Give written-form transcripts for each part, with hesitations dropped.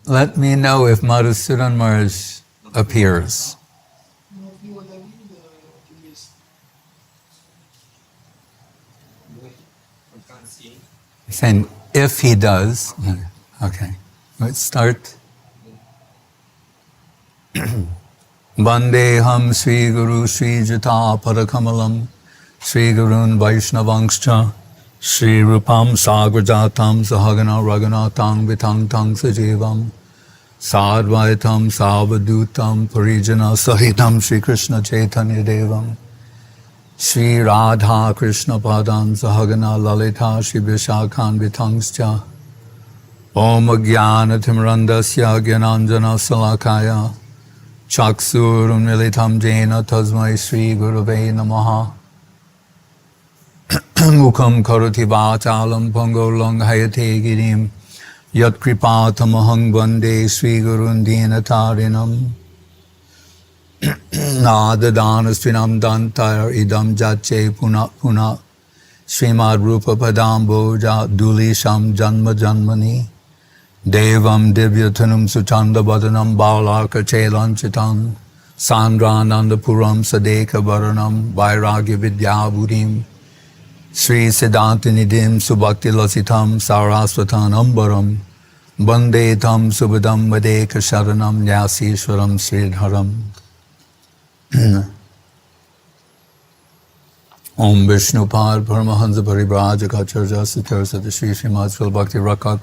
let me know if Madhusudan Maharaj appears. Saying if he does. Okay. Let's start. Vandeham Sri Guru Sri Jata Padakamalam Sri Gurun Vaishnavangscha Sri Rupam Sagrajatam Sahagana Raghunathang Vitang Tang Sajivam Sadvaitam Savadutam Parijana Sahitam Sri Krishna Chaitanya Devam Sri Radha Krishna Padan Sahagana Lalita Sri Vishakhan Vitangscha Om Jnana Timrandasya Gyananjana Salakaya Chaksurum Militam Jena Tasmai Sri Gurave Namaha Mukham Karoti Vachalam Pangolong Hayate Girim Yat Kripatamahang Vande Sri Gurun Dinatarinam Nadadanas Dantayar Idam Jache Puna Puna Srimad Rupa Padambo Dulisham Janma Janmani Devam Divyatanum Suchanda Badanam Balarka Chelanchitam Sandrananda Puram Sadeka Varanam Vairagya Vidyabudim Sri Siddhantinidim Subhakti Lasitam Saraswatan Ambaram Bande Tam Subhadam Vadeka Sharanam Nyasishwaram Sridharam Om Vishnupad Paramahansa Paribrajaka Acharya Satyasati Sri Srimati Bhakti Rakshak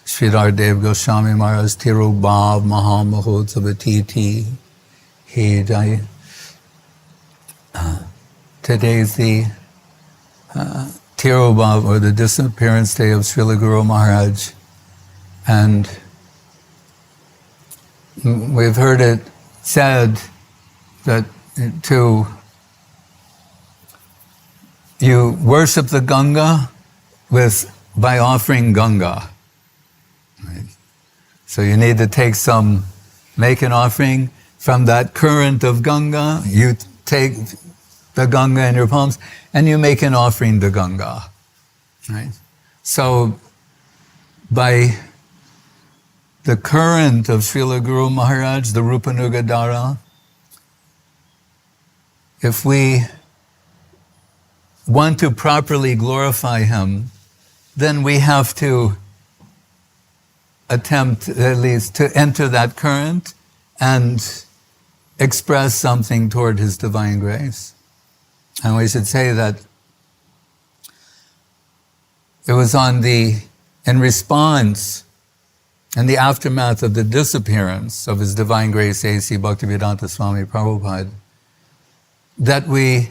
Sridhar Dev-Goswami Maharaj Tirubhav Mahamahotsavatiti Hidai. Today is the Tirubhav, or the disappearance day of Srila Guru Maharaj, and we've heard it said that you worship the Ganga by offering Ganga. Right? So you need to make an offering from that current of Ganga. You take the Ganga in your palms and you make an offering to Ganga. Right? So by the current of Srila Guru Maharaj, the rupanuga Dara, if we want to properly glorify him, then we have to attempt at least to enter that current and express something toward his divine grace. And we should say that it was in response, in the aftermath of the disappearance of his divine grace, a.k.a. Bhaktivinod Swami Prabhupad, that we,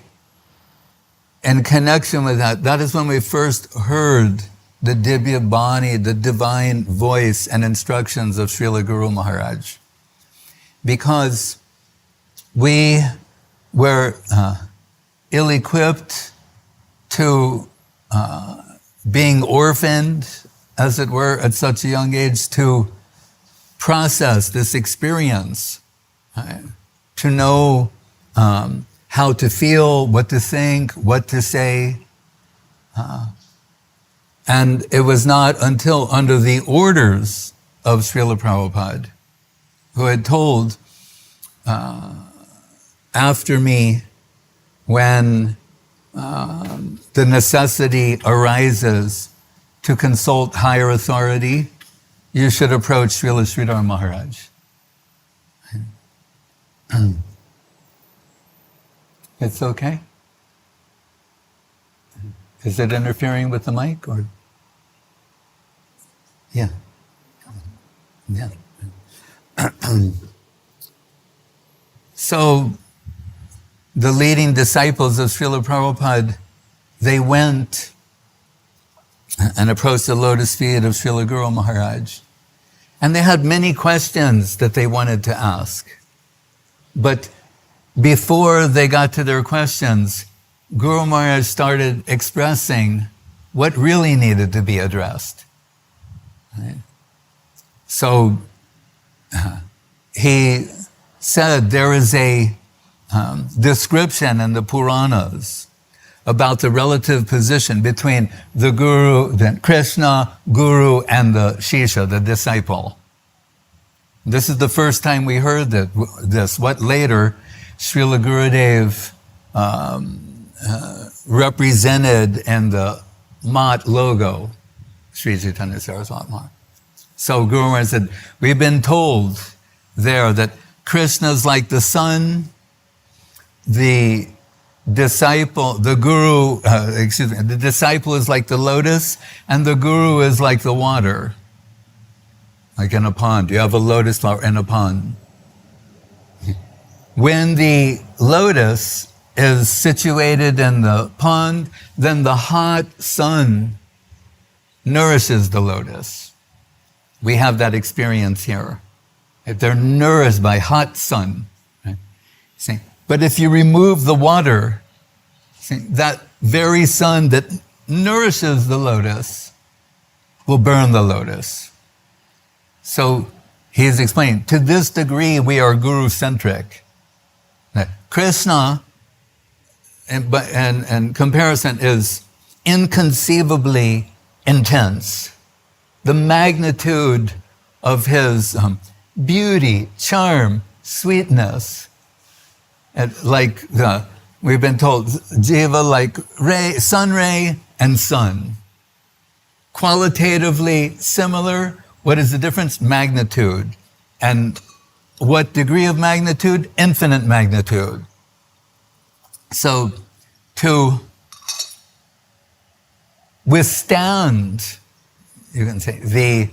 in connection with that is when we first heard the Divya Bani, the divine voice and instructions of Srila Guru Maharaj. Because we were ill-equipped to being orphaned, as it were, at such a young age, to process this experience, to know how to feel, what to think, what to say. And it was not until under the orders of Srila Prabhupada, who had told, after me, when the necessity arises to consult higher authority, you should approach Srila Sridhar Maharaj. It's okay? Is it interfering with the mic, or? Yeah. Yeah. So, the leading disciples of Srila Prabhupada, they went and approached the lotus feet of Srila Guru Maharaj. And they had many questions that they wanted to ask. But before they got to their questions, Guru Maharaj started expressing what really needed to be addressed. Right? So he said there is a description in the Puranas about the relative position between the Guru, then Krishna, Guru, and the Shishya, the disciple. This is the first time we heard this. What later Srila Gurudev represented in the Math logo, Sri Chaitanya Saraswati Math. So Guru Maharaj said, we've been told there that Krishna is like the sun, the disciple, the guru, the disciple is like the lotus, and the guru is like the water, like in a pond. You have a lotus flower in a pond. When the lotus is situated in the pond, then the hot sun nourishes the lotus. We have that experience here. They're nourished by hot sun. Right? See? But if you remove the water, see, that very sun that nourishes the lotus will burn the lotus. So he's explaining, to this degree we are guru-centric. Krishna, in comparison, is inconceivably intense. The magnitude of his beauty, charm, sweetness, and like we've been told, Jiva like ray, sun ray and sun. Qualitatively similar. What is the difference? Magnitude. And what degree of magnitude? Infinite magnitude. So to withstand, you can say, the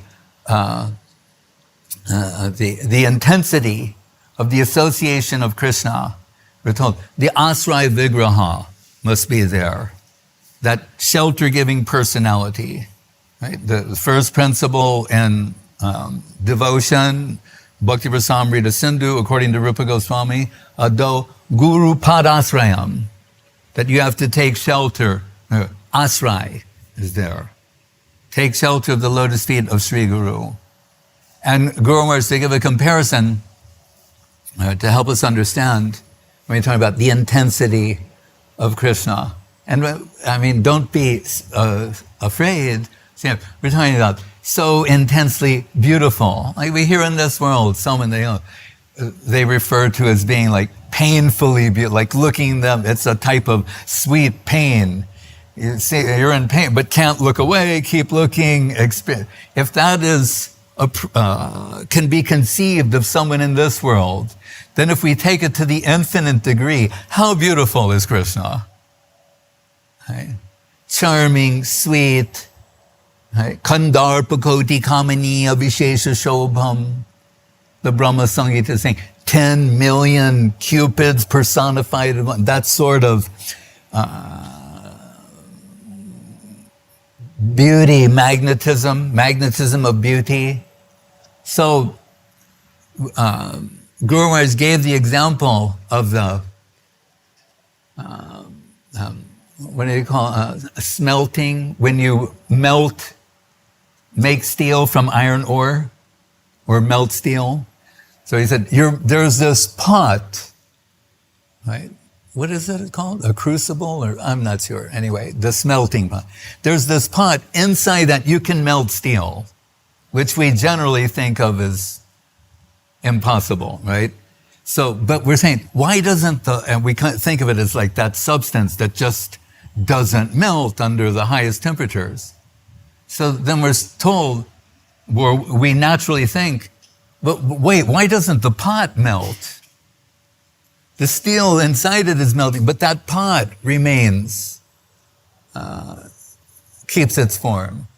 intensity of the association of Krishna, we're told the asraya vigraha must be there, that shelter-giving personality, right? The first principle in devotion, Bhaktivinod Thakur, according to Rupa Goswami, ado guru padasrayam, that you have to take shelter. Asray is there. Take shelter of the lotus feet of Sri Guru. And Guru Maharaj, to give a comparison to help us understand, when we talk about the intensity of Krishna. And I mean, don't be afraid. See, we're talking about so intensely beautiful. Like we hear in this world, someone they refer to as being like painfully beautiful, like looking them, it's a type of sweet pain. You see, you're in pain, but can't look away, keep looking. If that is can be conceived of someone in this world, then if we take it to the infinite degree, how beautiful is Krishna? Right? Charming, sweet, right? Kandarpakoti kamani abhishesha shobham. The Brahma Sangita is saying 10 million cupids personified. That sort of beauty, magnetism of beauty. So Guru Maharaj gave the example of the, what do you call smelting, when you make steel from iron ore, or melt steel. So he said, there's this pot, right? What is it called? A crucible? Or I'm not sure. Anyway, the smelting pot. There's this pot. Inside that you can melt steel, which we generally think of as impossible, right? So, but we're saying, why doesn't and we think of it as like that substance that just doesn't melt under the highest temperatures. So then we're told, we naturally think, but wait, why doesn't the pot melt? The steel inside it is melting, but that pot remains, keeps its form.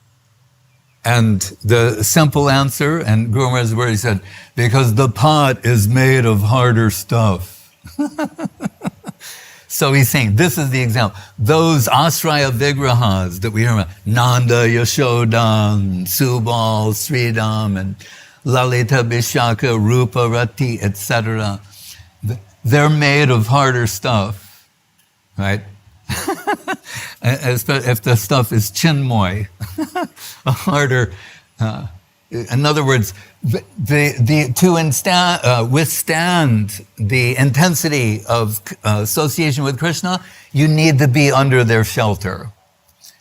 And the simple answer, and Guru Maharaj's word, he said, because the pot is made of harder stuff. So he's saying, this is the example. Those asraya vigrahas that we hear about, Nanda, Yashoda, Subal, Sridham, and Lalita, Vishaka, Rupa, Rati, etc., they're made of harder stuff, right? If the stuff is chinmoy, a harder, in other words, to withstand the intensity of association with Krishna, you need to be under their shelter.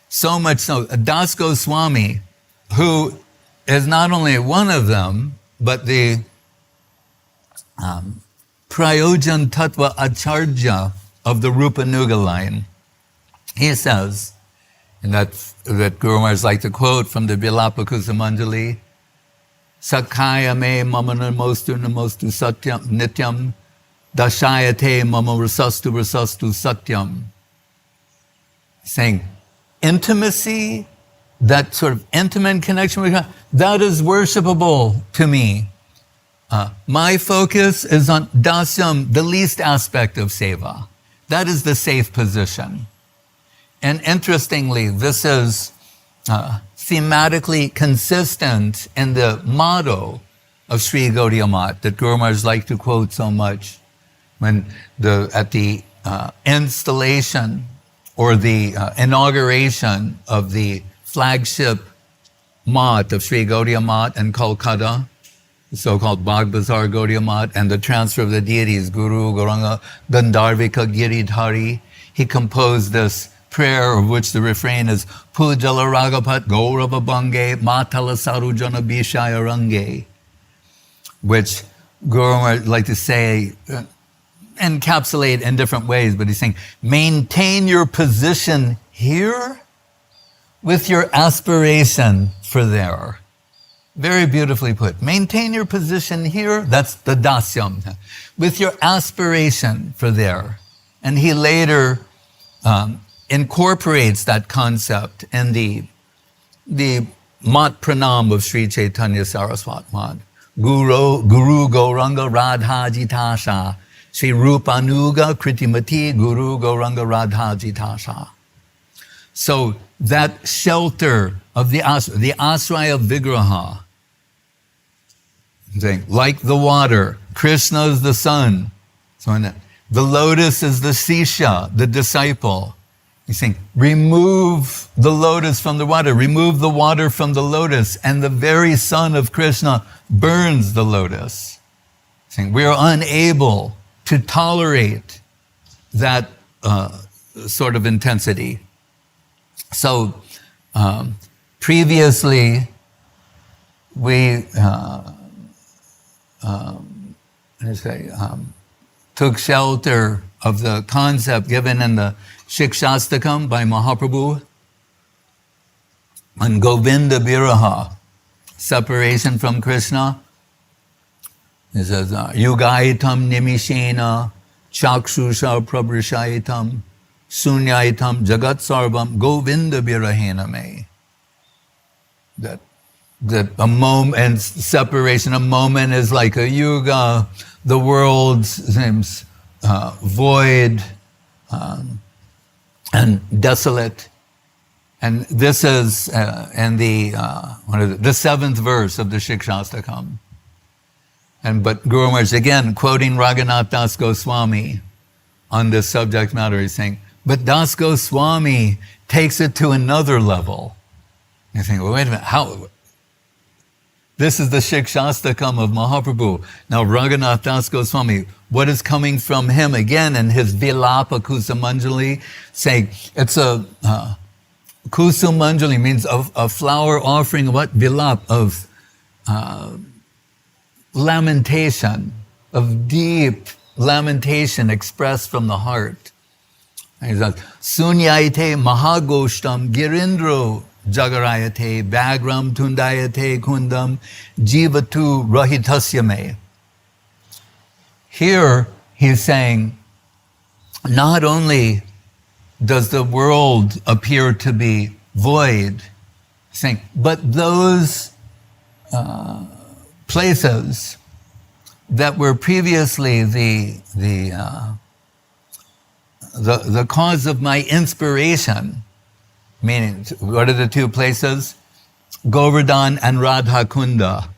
So much so, Das Goswami, who is not only one of them, but the Prayojan Tattva Acharya of the Rupanuga line. He says, and that Guru Maharaj like to quote from the Vilapa Kusumanjali, Sakaya me mama namostu satyam nityam dashayate mama rasastu satyam. Saying, intimacy, that sort of intimate connection with God, that is worshipable to me. My focus is on dasyam, the least aspect of seva. That is the safe position. And interestingly, this is thematically consistent in the motto of Sri Gaudiya Math that Guru Maharaj liked to quote so much when at the installation or the inauguration of the flagship Math of Sri Gaudiya Math in Kolkata, the so-called Bagh Bazaar Gaudiya Math, and the transfer of the deities, Guru, Gauranga, Gandharvika, Giridhari, he composed this prayer of which the refrain is Pujala Ragapat Gaurava Bange Matala Sarujana Bishaya Range, which Guru would like to say, encapsulate in different ways, but he's saying, maintain your position here with your aspiration for there. Very beautifully put. Maintain your position here, that's the dasyam, with your aspiration for there. And he later incorporates that concept in the Mat Pranam of Sri Chaitanya Saraswati Madh. Guru Gauranga Radha Jitasha, Sri rupanuga Kritimati Guru Gauranga Radha Jitasha. So that shelter of the asraya vigraha, like the water, Krishna is the sun. So the lotus is the sisha, the disciple. He's saying, remove the lotus from the water, remove the water from the lotus, and the very sun of Krishna burns the lotus. He's saying, we are unable to tolerate that sort of intensity. So previously, we took shelter of the concept given in the Siksastakam by Mahaprabhu on Govinda Viraha, separation from Krishna. It says, Yugaitam nimishena chakshusha prabhrishaitam sunyaitam jagat sarvam Govinda Virahena me. That a moment and separation, a moment is like a yuga, the world seems void and desolate. And this is in the seventh verse of the Siksastakam. But Guru Maharaj, again, quoting Raghunath Das Goswami on this subject matter, he's saying, but Das Goswami takes it to another level. You think, well, wait a minute, how? This is the Siksastakam of Mahaprabhu. Now, Raghunath Das Goswami, what is coming from him again in his Vilapa Kusumanjali, saying it's a Kusumanjali means a flower offering of what? Vilap, of lamentation, of deep lamentation expressed from the heart. And he says, Sunyaite Mahagoshtam Girindro Jagarayate Bagram Tundayate Kundam Jivatu Rahitasyame. Here he's saying, not only does the world appear to be void, saying, but those places that were previously the cause of my inspiration, meaning, what are the two places? Govardhan and Radha Kunda.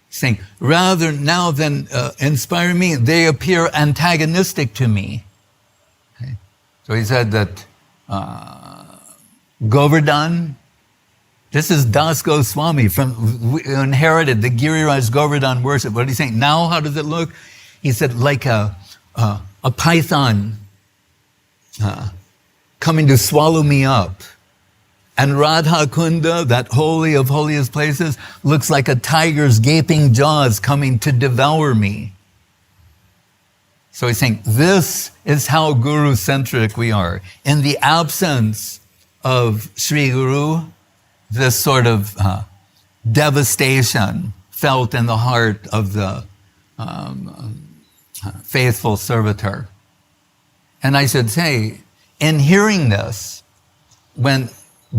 Saying, rather now than inspire me, they appear antagonistic to me. Okay? So he said that Govardhan, this is Das Goswami, we inherited the Giriraj Govardhan worship. What is he saying? Now how does it look? He said, like a python coming to swallow me up. And Radha Kunda, that holy of holiest places, looks like a tiger's gaping jaws coming to devour me. So he's saying, this is how Guru-centric we are. In the absence of Sri Guru, this sort of devastation felt in the heart of the faithful servitor. And I should say, in hearing this, when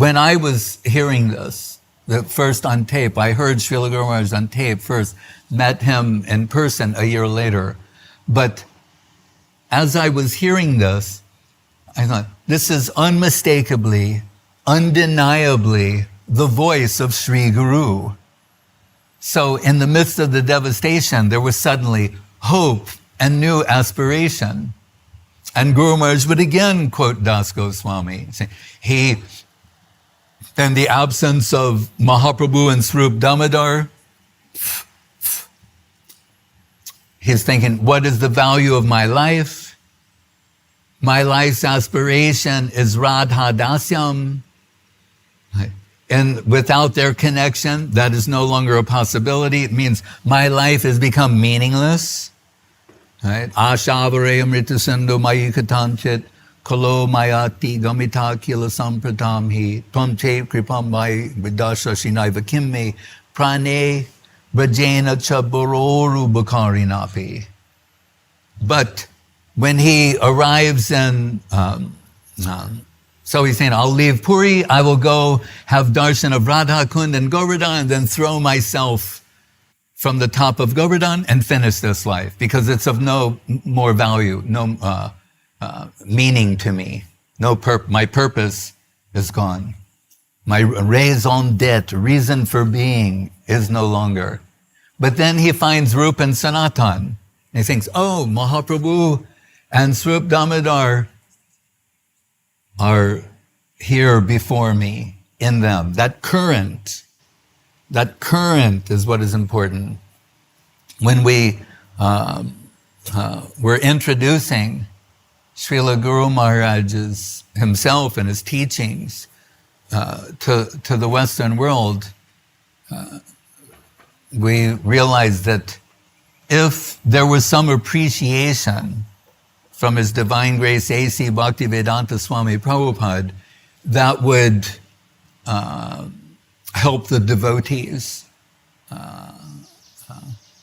I was hearing this, the first on tape, I heard Srila Guru Maharaj on tape first, met him in person a year later. But as I was hearing this, I thought, this is unmistakably, undeniably the voice of Sri Guru. So in the midst of the devastation, there was suddenly hope and new aspiration. And Guru Maharaj would again quote Das Goswami, saying, he, in the absence of Mahaprabhu and Swarup Damodar, he's thinking, what is the value of my life? My life's aspiration is Radha Dasyam. And without their connection, that is no longer a possibility. It means my life has become meaningless. Right? Ashavare amrita sindhu mayi katanchit kalo mayati gamita kila sampratam hi tvam che kripam mai vidasha shinaiva kimme prane brajena chabororu bakarinapi. But when he arrives in, so he's saying, I'll leave Puri, I will go have darshan of Radha Kund and Govardhan, and then throw myself from the top of Govardhan and finish this life, because it's of no more value, no meaning to me. My purpose is gone. My raison d'etre, reason for being, is no longer. But then he finds Rup and Sanatan. And he thinks, oh, Mahaprabhu and Swarup Damodar are here before me, in them. That current is what is important. When we were introducing Srila Guru Maharaj's himself and his teachings to the Western world, we realized that if there was some appreciation from His Divine Grace A.C. Bhaktivedanta Swami Prabhupada, that would help the devotees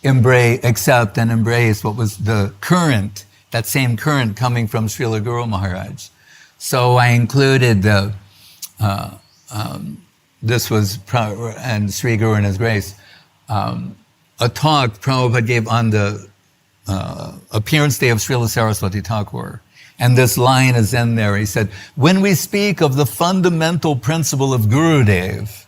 accept and embrace what was the current, that same current coming from Srila Guru Maharaj. So I included this was, and Sri Guru and His Grace, a talk Prabhupada gave on the appearance day of Srila Saraswati Thakur. And this line is in there. He said, when we speak of the fundamental principle of Gurudev,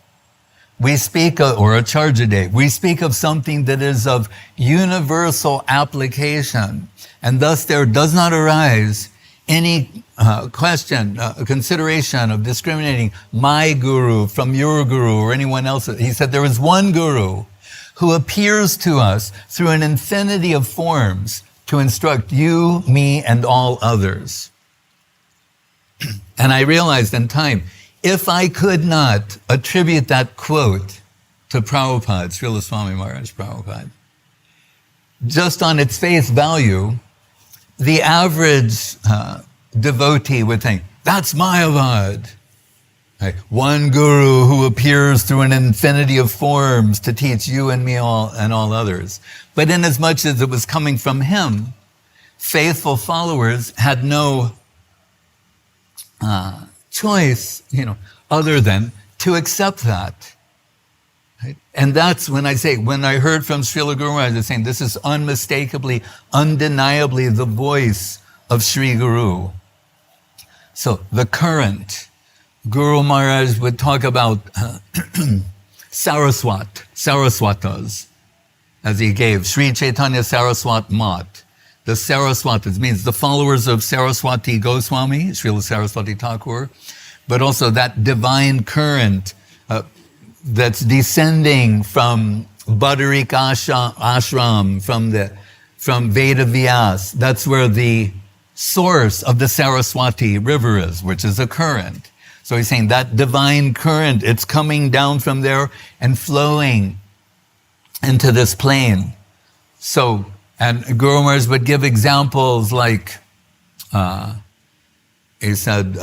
we speak of, or Acharya-dev, we speak of something that is of universal application. And thus there does not arise any question, consideration of discriminating my guru from your guru or anyone else. He said there is one guru who appears to us through an infinity of forms to instruct you, me, and all others. And I realized in time, if I could not attribute that quote to Prabhupada, Srila Swami Maharaja Prabhupad, just on its face value, the average devotee would think, that's Mayavad. Right? One guru who appears through an infinity of forms to teach you and me all and all others. But inasmuch as it was coming from him, faithful followers had no choice, other than to accept that. Right? And that's when I say, when I heard from Srila Guru Maharaj saying, this is unmistakably, undeniably the voice of Sri Guru. So the current, Guru Maharaj would talk about Saraswatas, as he gave, Sri Chaitanya Saraswat Math. The Saraswatas means the followers of Saraswati Goswami, Srila Saraswati Thakur, but also that divine current that's descending from Badarik Ashram, from Veda Vyas. That's where the source of the Saraswati river is, which is a current. So he's saying that divine current, it's coming down from there and flowing into this plane. So And Guru Maharaj would give examples like, he said,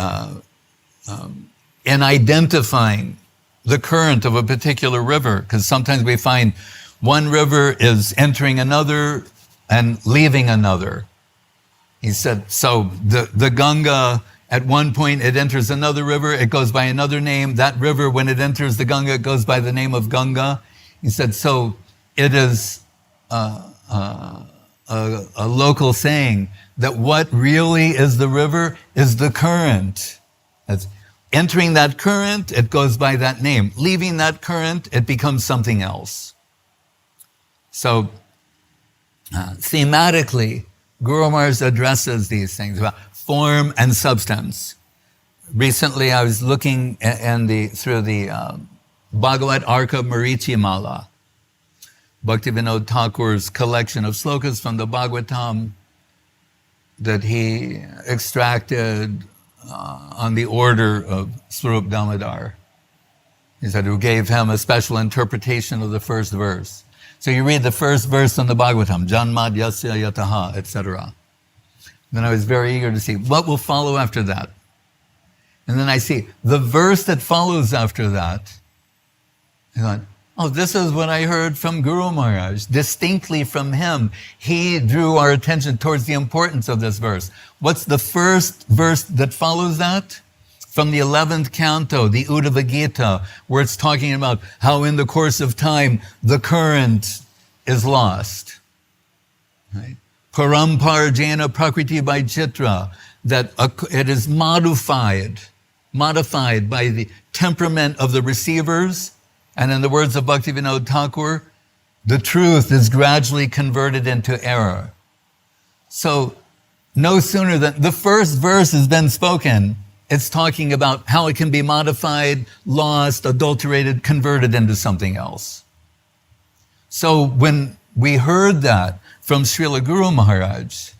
in identifying the current of a particular river, because sometimes we find one river is entering another and leaving another. He said, so the Ganga, at one point it enters another river, it goes by another name. That river, when it enters the Ganga, it goes by the name of Ganga. He said, so it is a local saying that what really is the river is the current. That's entering that current, it goes by that name. Leaving that current, it becomes something else. So, thematically, Guru Maharaj addresses these things about form and substance. Recently, I was looking through the Bhagavad Arka Marichi Mala, Bhaktivinod Thakur's collection of slokas from the Bhagavatam that he extracted on the order of Swarup Damodar. He said, who gave him a special interpretation of the first verse. So you read the first verse on the Bhagavatam, Janmad Yasya Yataha, etc. Then I was very eager to see what will follow after that. And then I see the verse that follows after that. I thought, oh, this is what I heard from Guru Maharaj, distinctly from him. He drew our attention towards the importance of this verse. What's the first verse that follows that? From the 11th canto, the Uddhava Gita, where it's talking about how in the course of time, the current is lost. Right? Parampar Jena Prakriti by Chitra, that it is modified by the temperament of the receivers. And in the words of Bhaktivinod Thakur, the truth is gradually converted into error. So no sooner than the first verse has been spoken, it's talking about how it can be modified, lost, adulterated, converted into something else. So when we heard that from Srila Guru Maharaj,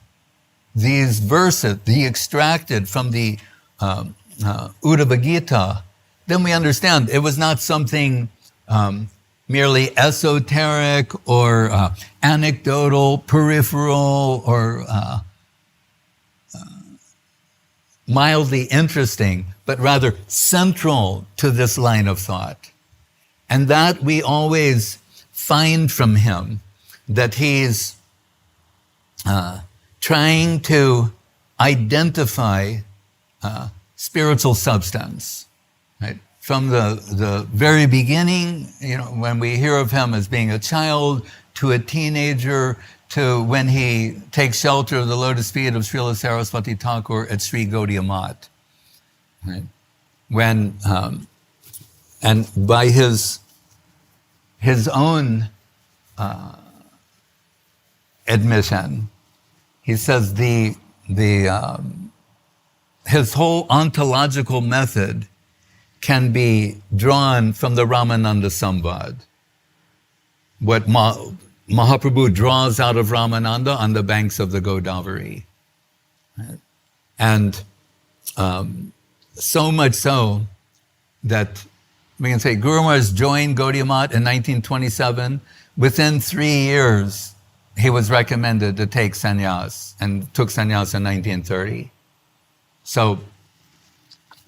these verses, he extracted from the Uddhava Gita, then we understand it was not something merely esoteric or anecdotal, peripheral, or mildly interesting, but rather central to this line of thought. And that we always find from him, that he's trying to identify spiritual substance, right? From the very beginning, when we hear of him as being a child, to a teenager, to when he takes shelter of the lotus feet of Srila Saraswati Thakur at Sri Gaudiya Math. Right? When, and by his own admission, he says his whole ontological method can be drawn from the Ramananda-samvad. What Mahaprabhu draws out of Ramananda on the banks of the Godavari. Right? And so much so that we can say Guru Maharaj joined Gaudiya Math in 1927. Within 3 years, he was recommended to take sannyas, and took sannyas in 1930. So,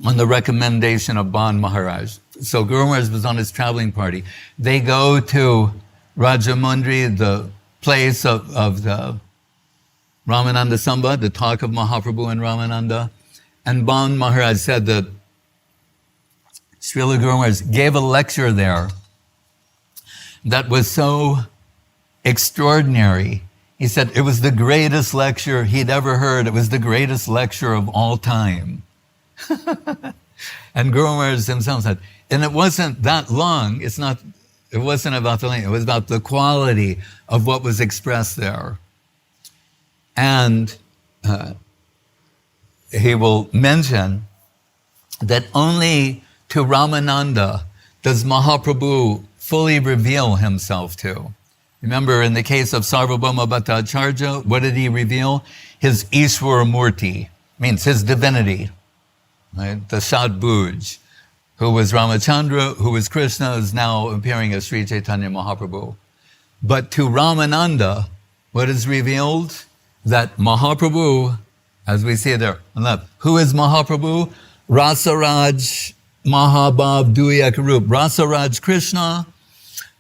on the recommendation of Ban Maharaj. So Guru Maharaj was on his traveling party. They go to Rajamundry, the place of the Ramananda-samvad, the talk of Mahaprabhu and Ramananda. And Ban Maharaj said that Srila Guru Maharaj gave a lecture there that was so extraordinary. He said it was the greatest lecture he'd ever heard. It was the greatest lecture of all time. And Guru Maharaj himself said, and it wasn't that long. It wasn't about the length. It was about the quality of what was expressed there. And he will mention that only to Ramananda does Mahaprabhu fully reveal himself to. Remember, in the case of Sarvabhauma Bhattacharya, what did he reveal? His Ishwara Murti, means his divinity, right? The Shadbhuj, who was Ramachandra, who was Krishna, is now appearing as Sri Chaitanya Mahaprabhu. But to Ramananda, what is revealed? That Mahaprabhu, as we see there on the left, who is Mahaprabhu? Rasaraj Mahabhav Duyak Rup. Rasaraj Krishna,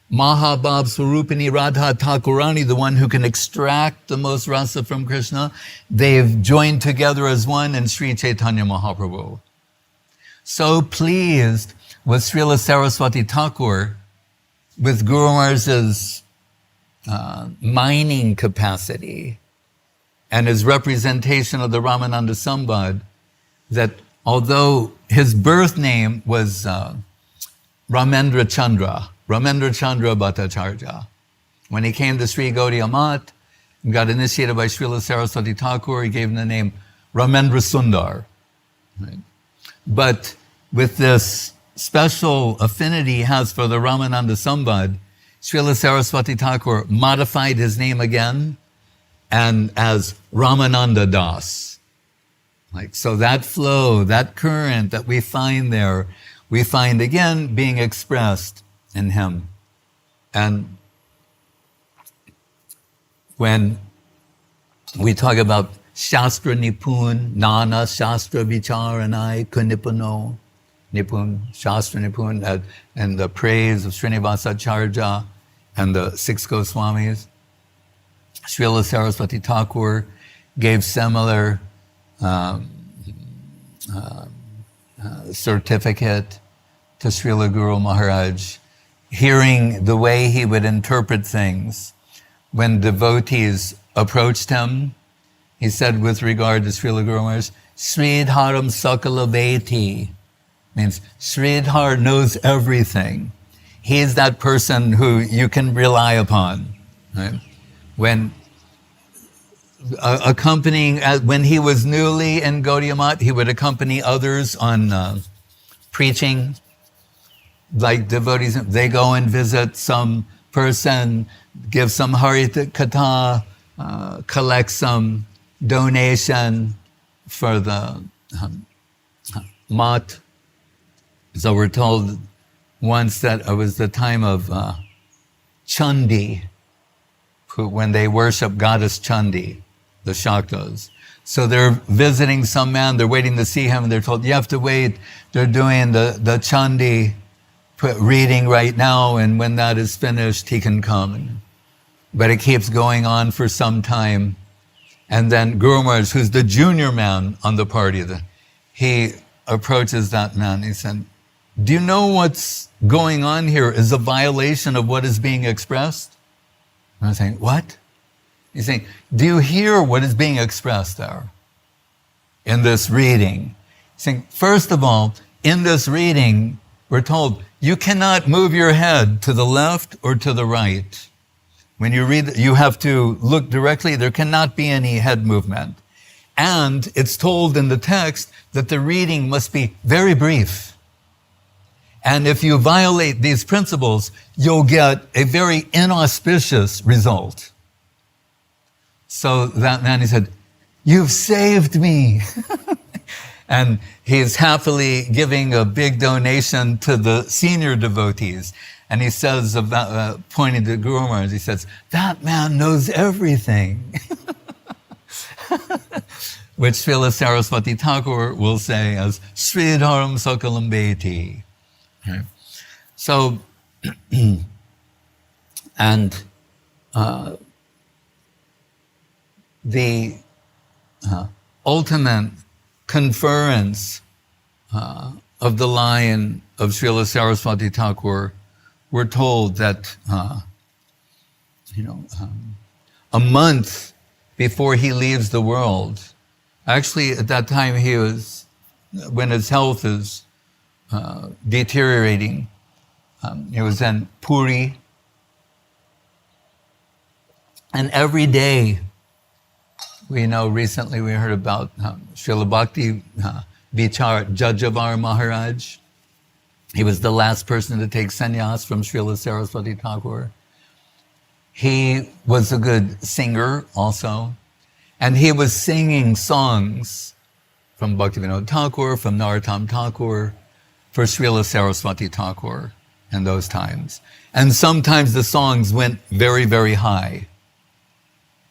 Mahabhav Swarupini Radha Thakurani, the one who can extract the most rasa from Krishna. They've joined together as one in Sri Chaitanya Mahaprabhu. So pleased was Srila Saraswati Thakur with Guru Maharaj's mining capacity and his representation of the Ramananda-samvad, that although his birth name was Ramendra Chandra Bhattacharya, when he came to Sri Gaudiya Math and got initiated by Srila Saraswati Thakur, he gave him the name Ramendra Sundar. Right? But with this special affinity he has for the Ramananda-samvad, Srila Saraswati Thakur modified his name again and as Ramananda Das. So that flow, that current that we find there, we find again being expressed in him. And when we talk about Shastra Nipun, Nana Shastra Vicharanai Kunipano, Nipun, Shastra Nipun, and the praise of Srinivasacharya and the six Goswamis, Srila Saraswati Thakur gave similar certificate to Srila Guru Maharaj, hearing the way he would interpret things. When devotees approached him, he said with regard to Srila Guru Maharaj, Sridharam Sakala Veti, means Sridhar knows everything. He's that person who you can rely upon. Right? When when he was newly in Gaudiya Math, he would accompany others on preaching, like devotees. They go and visit some person, give some Harita Katha, collect some donation for the Math. So we're told once that it was the time of Chandi, when they worship goddess Chandi, the Shaktas. So they're visiting some man, they're waiting to see him, and they're told, you have to wait. They're doing the Chandi reading right now, and when that is finished, he can come. But it keeps going on for some time. And then Guru Maharaj, who's the junior man on the party, he approaches that man. He said, do you know what's going on here is a violation of what is being expressed? And I'm saying, what? He's saying, do you hear what is being expressed there in this reading? He's saying, first of all, in this reading, we're told you cannot move your head to the left or to the right. When you read, you have to look directly. There cannot be any head movement. And it's told in the text that the reading must be very brief. And if you violate these principles, you'll get a very inauspicious result. So that man, he said, you've saved me. And he's happily giving a big donation to the senior devotees. And he says, about pointing to Guru Maharaj, he says, that man knows everything. Which Srila Saraswati Thakur will say as Sridharam Sakalam Beti. So, and the ultimate conference of the line of Srila Saraswati Thakur, we're told that, a month before he leaves the world, actually at that time when his health is deteriorating, he was in Puri, and every day, we know recently we heard about Srila Bhakti Jajavar Maharaj. He was the last person to take sannyas from Srila Saraswati Thakur. He was a good singer also, and he was singing songs from Bhaktivinod Thakur, from Narottam Thakur, for Srila Saraswati Thakur in those times. And sometimes the songs went very, very high.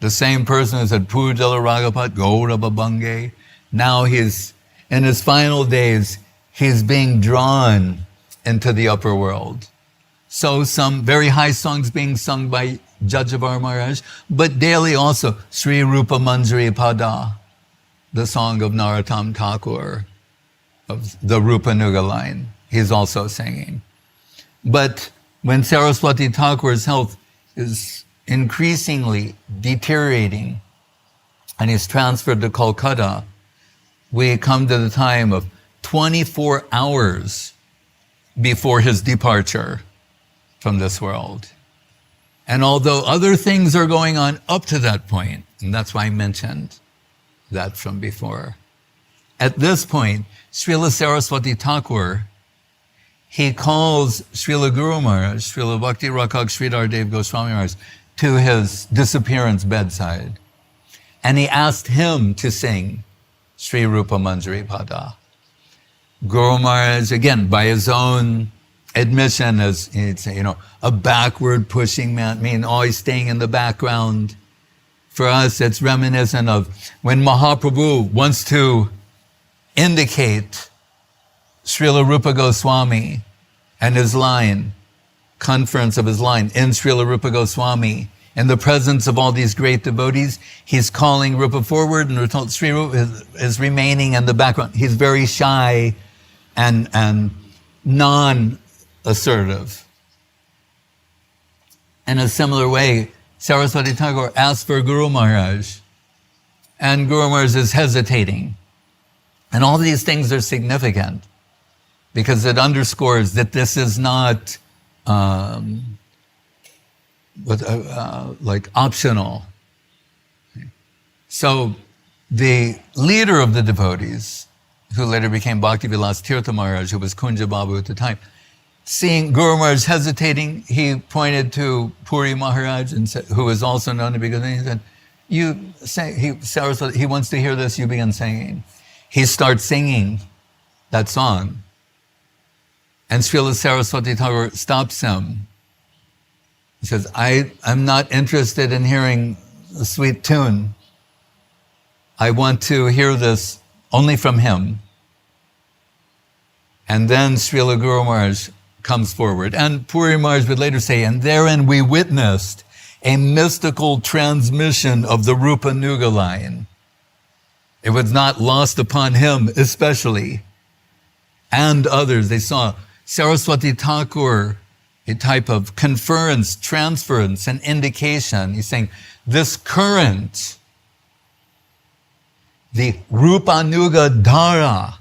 The same person who said, Pujala Ragapat Gaurava, now he's, in his final days, he's being drawn into the upper world. So some very high songs being sung by Jajavar Maharaj, but daily also Sri Rupa Manjari Pada, the song of Narottam Thakur, of the rupanuga line, he's also singing. But when Saraswati Thakur's health is increasingly deteriorating and he's transferred to Kolkata, we come to the time of 24 hours before his departure from this world. And although other things are going on up to that point, and that's why I mentioned that from before, at this point, Srila Saraswati Thakur, he calls Srila Guru Maharaj, Srila Bhakti Rakshak Sridhar Dev-Goswami Maharaj, to his disappearance bedside. And he asked him to sing Sri Rupa Manjari Pada. Guru Maharaj, again, by his own admission, as he'd say, a backward pushing man, always staying in the background. For us, it's reminiscent of when Mahaprabhu wants to indicate Srila Rupa Goswami and his line, conference of his line in Srila Rupa Goswami, in the presence of all these great devotees, he's calling Rupa forward, and Sri Rupa is remaining in the background. He's very shy and non-assertive. In a similar way, Saraswati Thakur asked for Guru Maharaj, and Guru Maharaj is hesitating. And all these things are significant because it underscores that this is not like optional. So the leader of the devotees, who later became Bhaktivinod Thakur Maharaj, who was Kunja Babu at the time, seeing Guru Maharaj hesitating, he pointed to Puri Maharaj, and said, who was also known to be good. He said, "You say Saraswati, he wants to hear this. You begin singing." He starts singing that song, and Srila Saraswati Thakur stops him. He says, "I'm not interested in hearing a sweet tune. I want to hear this only from him." And then Srila Guru Maharaj comes forward. And Puri Maharaj would later say, "And therein we witnessed a mystical transmission of the rupanuga line. It was not lost upon him especially, and others." They saw Saraswati Thakur, a type of conference, transference, and indication. He's saying, this current, the rupanuga dhara,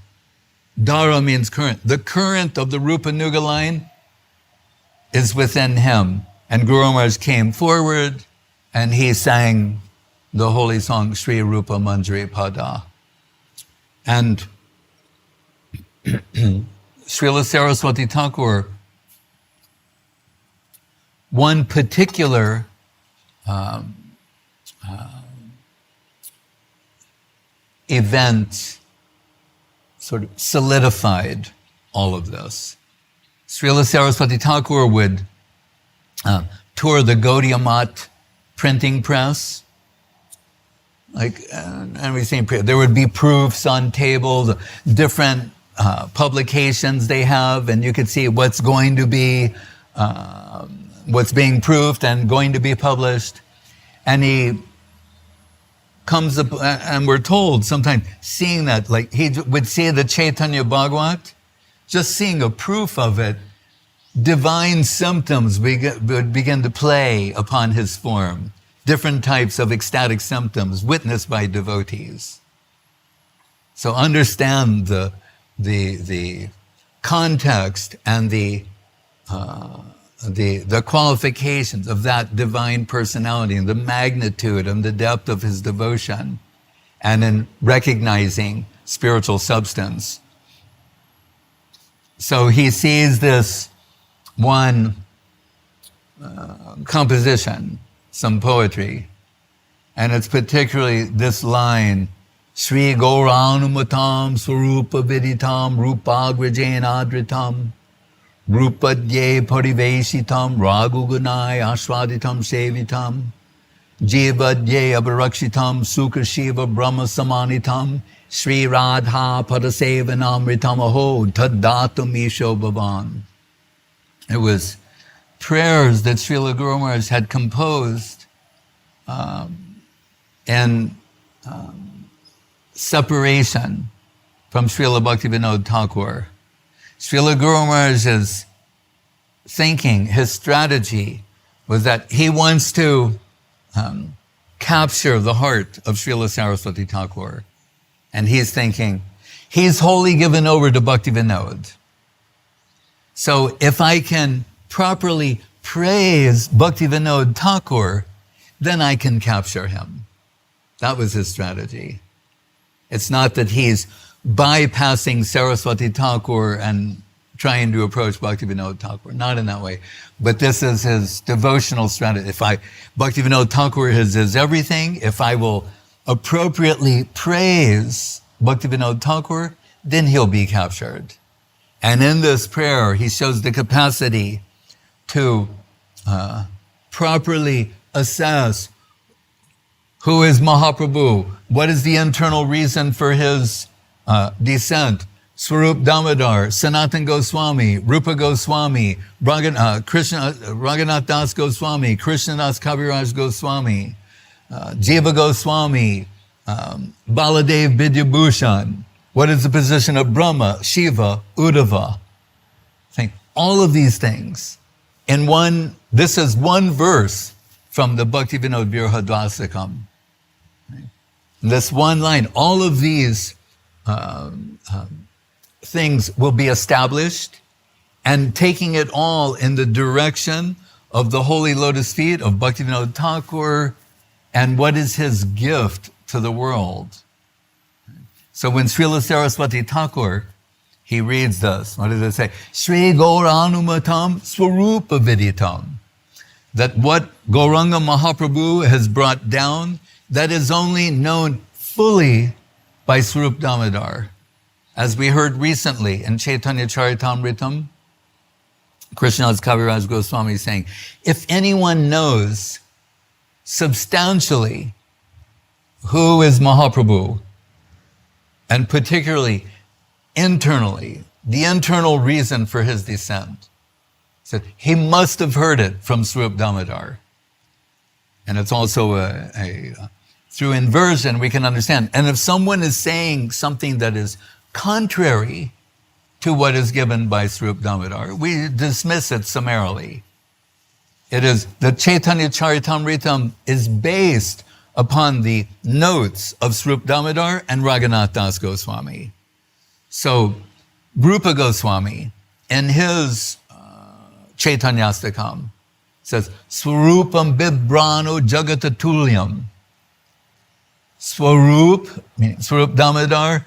dhara means current. The current of the rupanuga line is within him. And Guru Maharaj came forward and he sang the holy song Sri Rupa Manjari Pada. And Srila Saraswati Thakur, one particular event sort of solidified all of this. Srila Saraswati Thakur would tour the Gaudiya Math printing press. And we've seen, there would be proofs on tables, different publications they have, and you could see what's going to be, what's being proofed and going to be published. And he comes up, and we're told sometimes, seeing that, like he would see the Chaitanya Bhagavat, just seeing a proof of it, divine symptoms would begin to play upon his form. Different types of ecstatic symptoms witnessed by devotees. So understand the context and the qualifications of that divine personality and the magnitude and the depth of his devotion, and in recognizing spiritual substance. So he sees this one composition, some poetry, and it's particularly this line, Sri Gauranumatam Swarupa Viditam Rupagrajena Adritam Rupadye Parivesitam Raghugunai Ashwaditam Sevitam Jiva Dye Abharakshitam Sukha Shiva Brahma Samanitam Sri Radha Padasevanamritam Aho Tadatum Isho Bhavan. It was prayers that Srila Guru Maharaj had composed in separation from Srila Bhaktivinod Thakur. Srila Guru Maharaj's thinking, his strategy, was that he wants to capture the heart of Srila Saraswati Thakur. And he's thinking, he's wholly given over to Bhaktivinod. So if I can properly praise Bhaktivinod Thakur, then I can capture him. That was his strategy. It's not that he's bypassing Saraswati Thakur and trying to approach Bhaktivinod Thakur. Not in that way. But this is his devotional strategy. Bhaktivinod Thakur is his everything. If I will appropriately praise Bhaktivinod Thakur, then he'll be captured. And in this prayer, he shows the capacity to properly assess who is Mahaprabhu, what is the internal reason for his descent. Swarup Damodar, Sanatan Goswami, Rupa Goswami, Raghunath Das Goswami, Krishna Das Kaviraj Goswami, Jiva Goswami, Baladev Vidyabhushan. What is the position of Brahma, Shiva, Uddhava? All of these things in one, this is one verse from the Bhaktivinod Virahadvasakam. This one line, all of these things will be established, and taking it all in the direction of the holy lotus feet of Bhaktivinod Thakur, and what is his gift to the world. So when Srila Saraswati Thakur, he reads this, what does it say? Sri Gauranumatam Swarupa Viditam. That what Gauranga Mahaprabhu has brought down, that is only known fully by Swarup Damodar. As we heard recently in Chaitanya-charitamrita, Krishna's Kaviraj Goswami saying, if anyone knows substantially who is Mahaprabhu, and particularly internally, the internal reason for his descent, so he must have heard it from Swarup Damodar. And it's also through inversion we can understand. And if someone is saying something that is contrary to what is given by Swarup Damodar, we dismiss it summarily. It is, the Chaitanya-charitamrita is based upon the notes of Swarup Damodar and Raghunath Das Goswami. So Rupa Goswami, in his Chaitanya-stakam, says, Swarupam bibrano jagatatulyam. Swarup, meaning Swarup Damodar,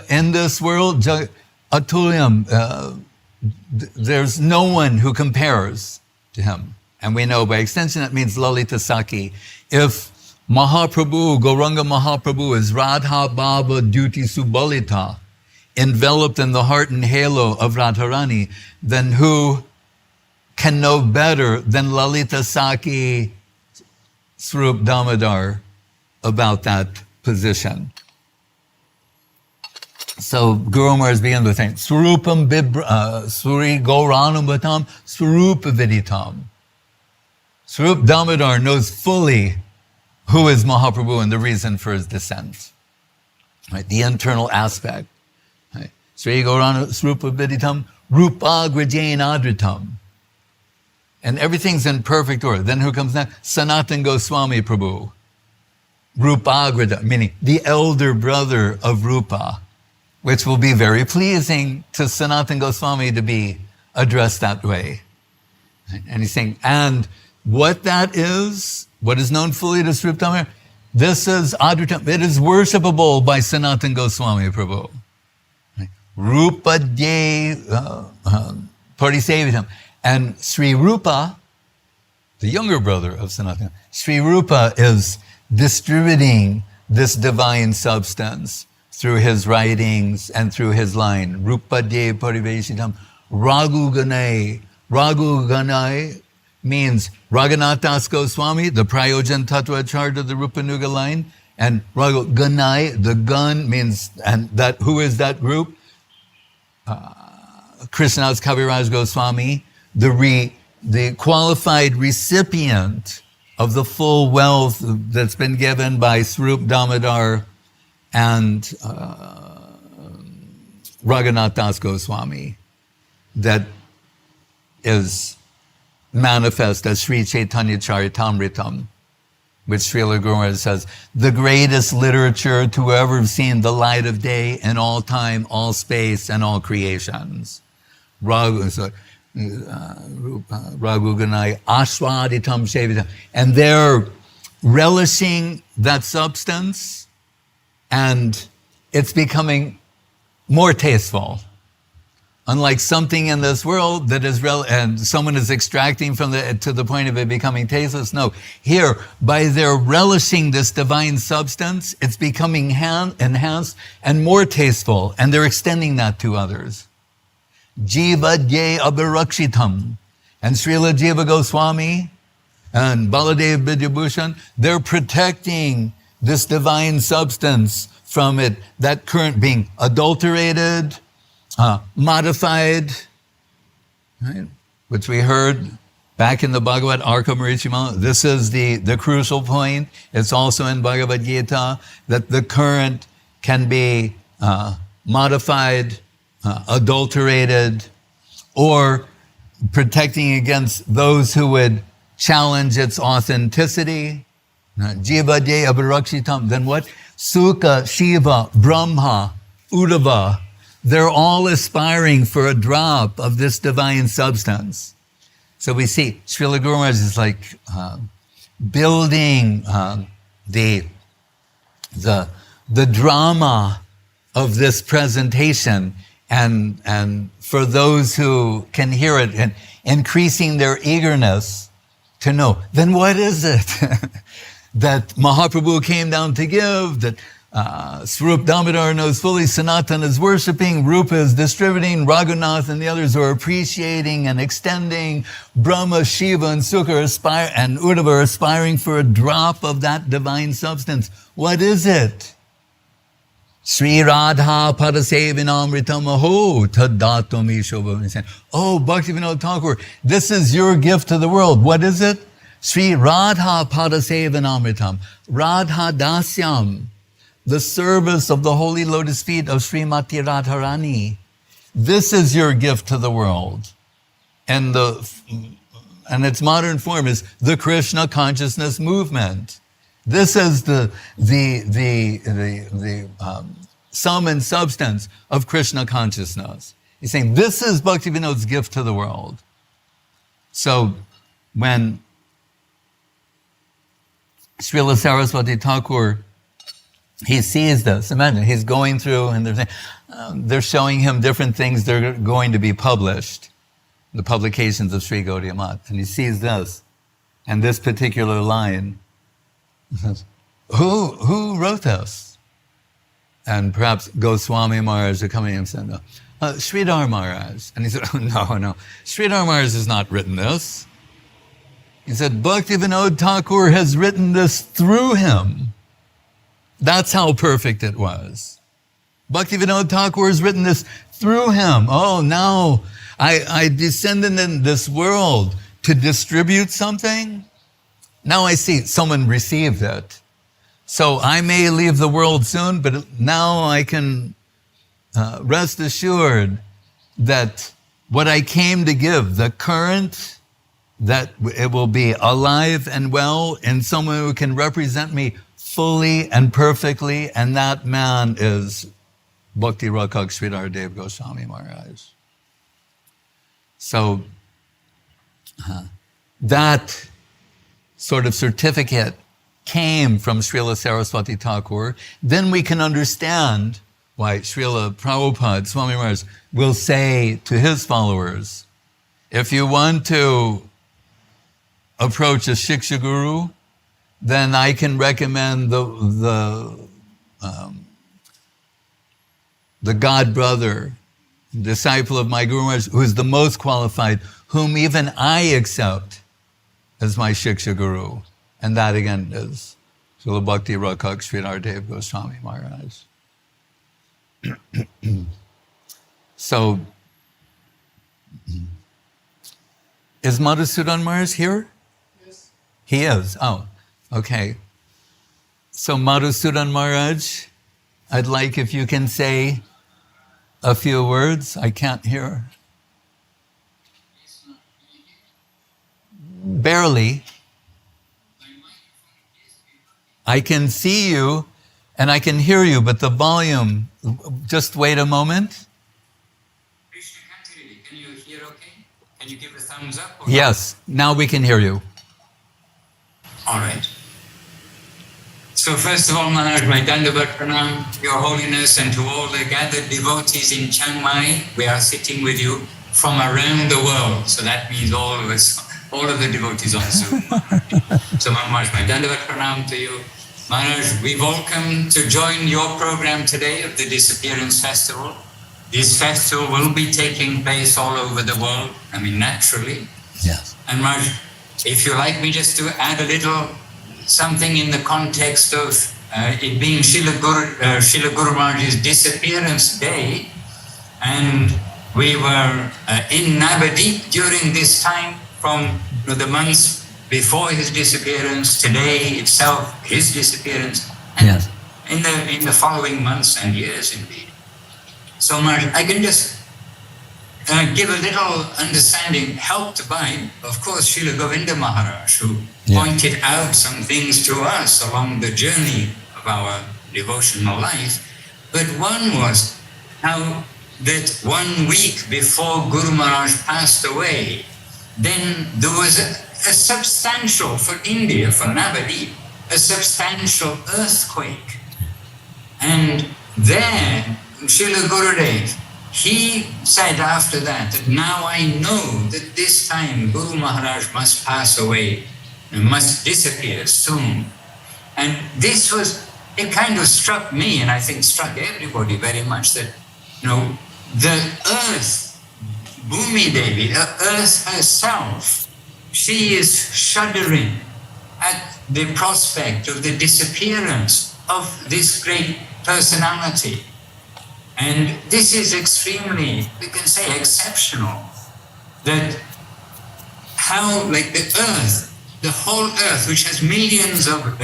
in this world, atulyam, there's no one who compares to him. And we know by extension that means Lalita Saki. If Mahaprabhu, Gauranga Mahaprabhu is Radha Baba Duti Subalita, enveloped in the heart and halo of Radharani, then who can know better than Lalita Saki, Swarup Damodar, about that position? So Guru Maharaj begins with saying, Swarupam Suri Gauranam Bhatam Swarupa Viditam. Swarup Damodar knows fully who is Mahaprabhu and the reason for his descent. Right? The internal aspect. Right? Sri Gaurana Swarupa Viditam Rupa Grajain Adritam. And everything's in perfect order. Then who comes next? Sanatan Goswami Prabhu. Rupagrada, meaning the elder brother of Rupa, which will be very pleasing to Sanatan Goswami to be addressed that way. And he's saying, and what that is, what is known fully to Swarup Damodar, this is Adritam, it is worshipable by Sanatan Goswami Prabhu. Rupa De Parisevitam. And Sri Rupa, the younger brother of Sanatana, Sri Rupa is distributing this divine substance through his writings and through his line. Rupa De Pariveshitam Raghu Ganai. Raghu Ganai means Raghunath Das Goswami, the Prayojan Tattvacharya of the Rupanuga line, and Ganai, the gun means, and that, who is that group? Krishna's Kaviraj Goswami, the qualified recipient of the full wealth that's been given by Swarup Damodar and Raghunath Das Goswami, that is manifest as Sri Chaitanya-charitamrita, which Srila Guru Maharaj says, the greatest literature to ever have seen the light of day in all time, all space, and all creations. Raghuganai Aswaditam Sevitam. And they're relishing that substance, and it's becoming more tasteful. Unlike something in this world that is and someone is extracting from to the point of it becoming tasteless. No, here, by their relishing this divine substance, it's becoming enhanced and more tasteful, and they're extending that to others. Jiva Dye Abhirakshitam, and Srila Jiva Goswami and Baladev Vidyabhushan, they're protecting this divine substance from it, that current being adulterated, modified, right? Which we heard back in the Bhagavad Arka Marichima. This is the crucial point. It's also in Bhagavad Gita that the current can be modified, adulterated, or protecting against those who would challenge its authenticity. Jiva Dye Abhirakshitam. Then what? Sukha, Shiva, Brahma, Uddhava. They're all aspiring for a drop of this divine substance. So we see Srila Guru Maharaj is like building the drama of this presentation, and for those who can hear it, and increasing their eagerness to know, then what is it that Mahaprabhu came down to give, that Swarup Damodar knows fully, Sanatana is worshipping, Rupa is distributing, Raghunath and the others are appreciating and extending, Brahma, Shiva, and Sukha and Uddhava are aspiring for a drop of that divine substance. What is it? Sri Radha Padasevinamritam Aho Tadatum Ishobha. Oh, Bhaktivinod Thakur, this is your gift to the world. What is it? Sri Radha Padasevinamritam. Radha Dasyam. The service of the holy lotus feet of Srimati Radharani. This is your gift to the world. And its modern form is the Krishna consciousness movement. This is the sum and substance of Krishna consciousness. He's saying this is Bhaktivinod's gift to the world. So when Srila Saraswati Thakur, he sees this. Imagine, he's going through and they're showing him different things that are going to be published, the publications of Sri Gaudiya Math. And he sees this, and this particular line. He says, who wrote this? And perhaps Goswami Maharaja are coming and saying, Sridhar Maharaj. And he said, oh, no, Sridhar Maharaj has not written this. He said, Bhaktivinod Thakur has written this through him. That's how perfect it was. Bhaktivinod Thakur has written this through him. Oh, now I descended in this world to distribute something. Now I see someone received it. So I may leave the world soon, but now I can rest assured that what I came to give, the current, that it will be alive and well in someone who can represent me fully and perfectly, and that man is Bhakti Rakshak Sridhar Dev-Goswami Maharaj. So that sort of certificate came from Srila Saraswati Thakur. Then we can understand why Srila Prabhupada, Swami Maharaj, will say to his followers, if you want to approach a siksha-guru, then I can recommend the god brother, disciple of my Guru Maharaj, who is the most qualified, whom even I accept as my siksha-guru. And that again is Srila Bhakti Rakshak Sridhar Dev-Goswami Maharaja. So, is Madhusudan Maharaj here? Yes. He is. Oh, okay. So Madhusudan Maharaj, I'd like if you can say a few words. I can't hear. Barely. I can see you and I can hear you, but the volume, just wait a moment. Krishna can't hear you. Can you hear okay? Can you give a thumbs up? Yes, now we can hear you. All right. So first of all, Maharaj, my Dandavat Pranam, Your Holiness, and to all the gathered devotees in Chiang Mai. We are sitting with you from around the world. So that means all of us, all of the devotees on Zoom. So Maharaj, my Dandavat Pranam to you. Maharaj, we welcome to join your program today of the Disappearance Festival. This festival will be taking place all over the world, I mean, naturally. Yes. And Maharaj, if you like me just to add a little something in the context of it being Srila Guru Maharaj's disappearance day, and we were in Navadip during this time from the months before his disappearance, today itself, his disappearance, and yes, in the following months and years indeed. So Maharaj, I can just give a little understanding, helped by, of course, Srila Govinda Maharaj, who pointed out some things to us along the journey of our devotional life. But one was how that 1 week before Guru Maharaj passed away, then there was a substantial, for India, for Navadip, a substantial earthquake. And there, Srila Gurudev, he said after that now I know that this time Guru Maharaj must pass away and must disappear soon. And this was, it kind of struck me, and I think struck everybody very much, that, the earth, Bhumi Devi, the earth herself, she is shuddering at the prospect of the disappearance of this great personality. And this is extremely, we can say, exceptional, that how, like the earth, the whole earth, which has millions of,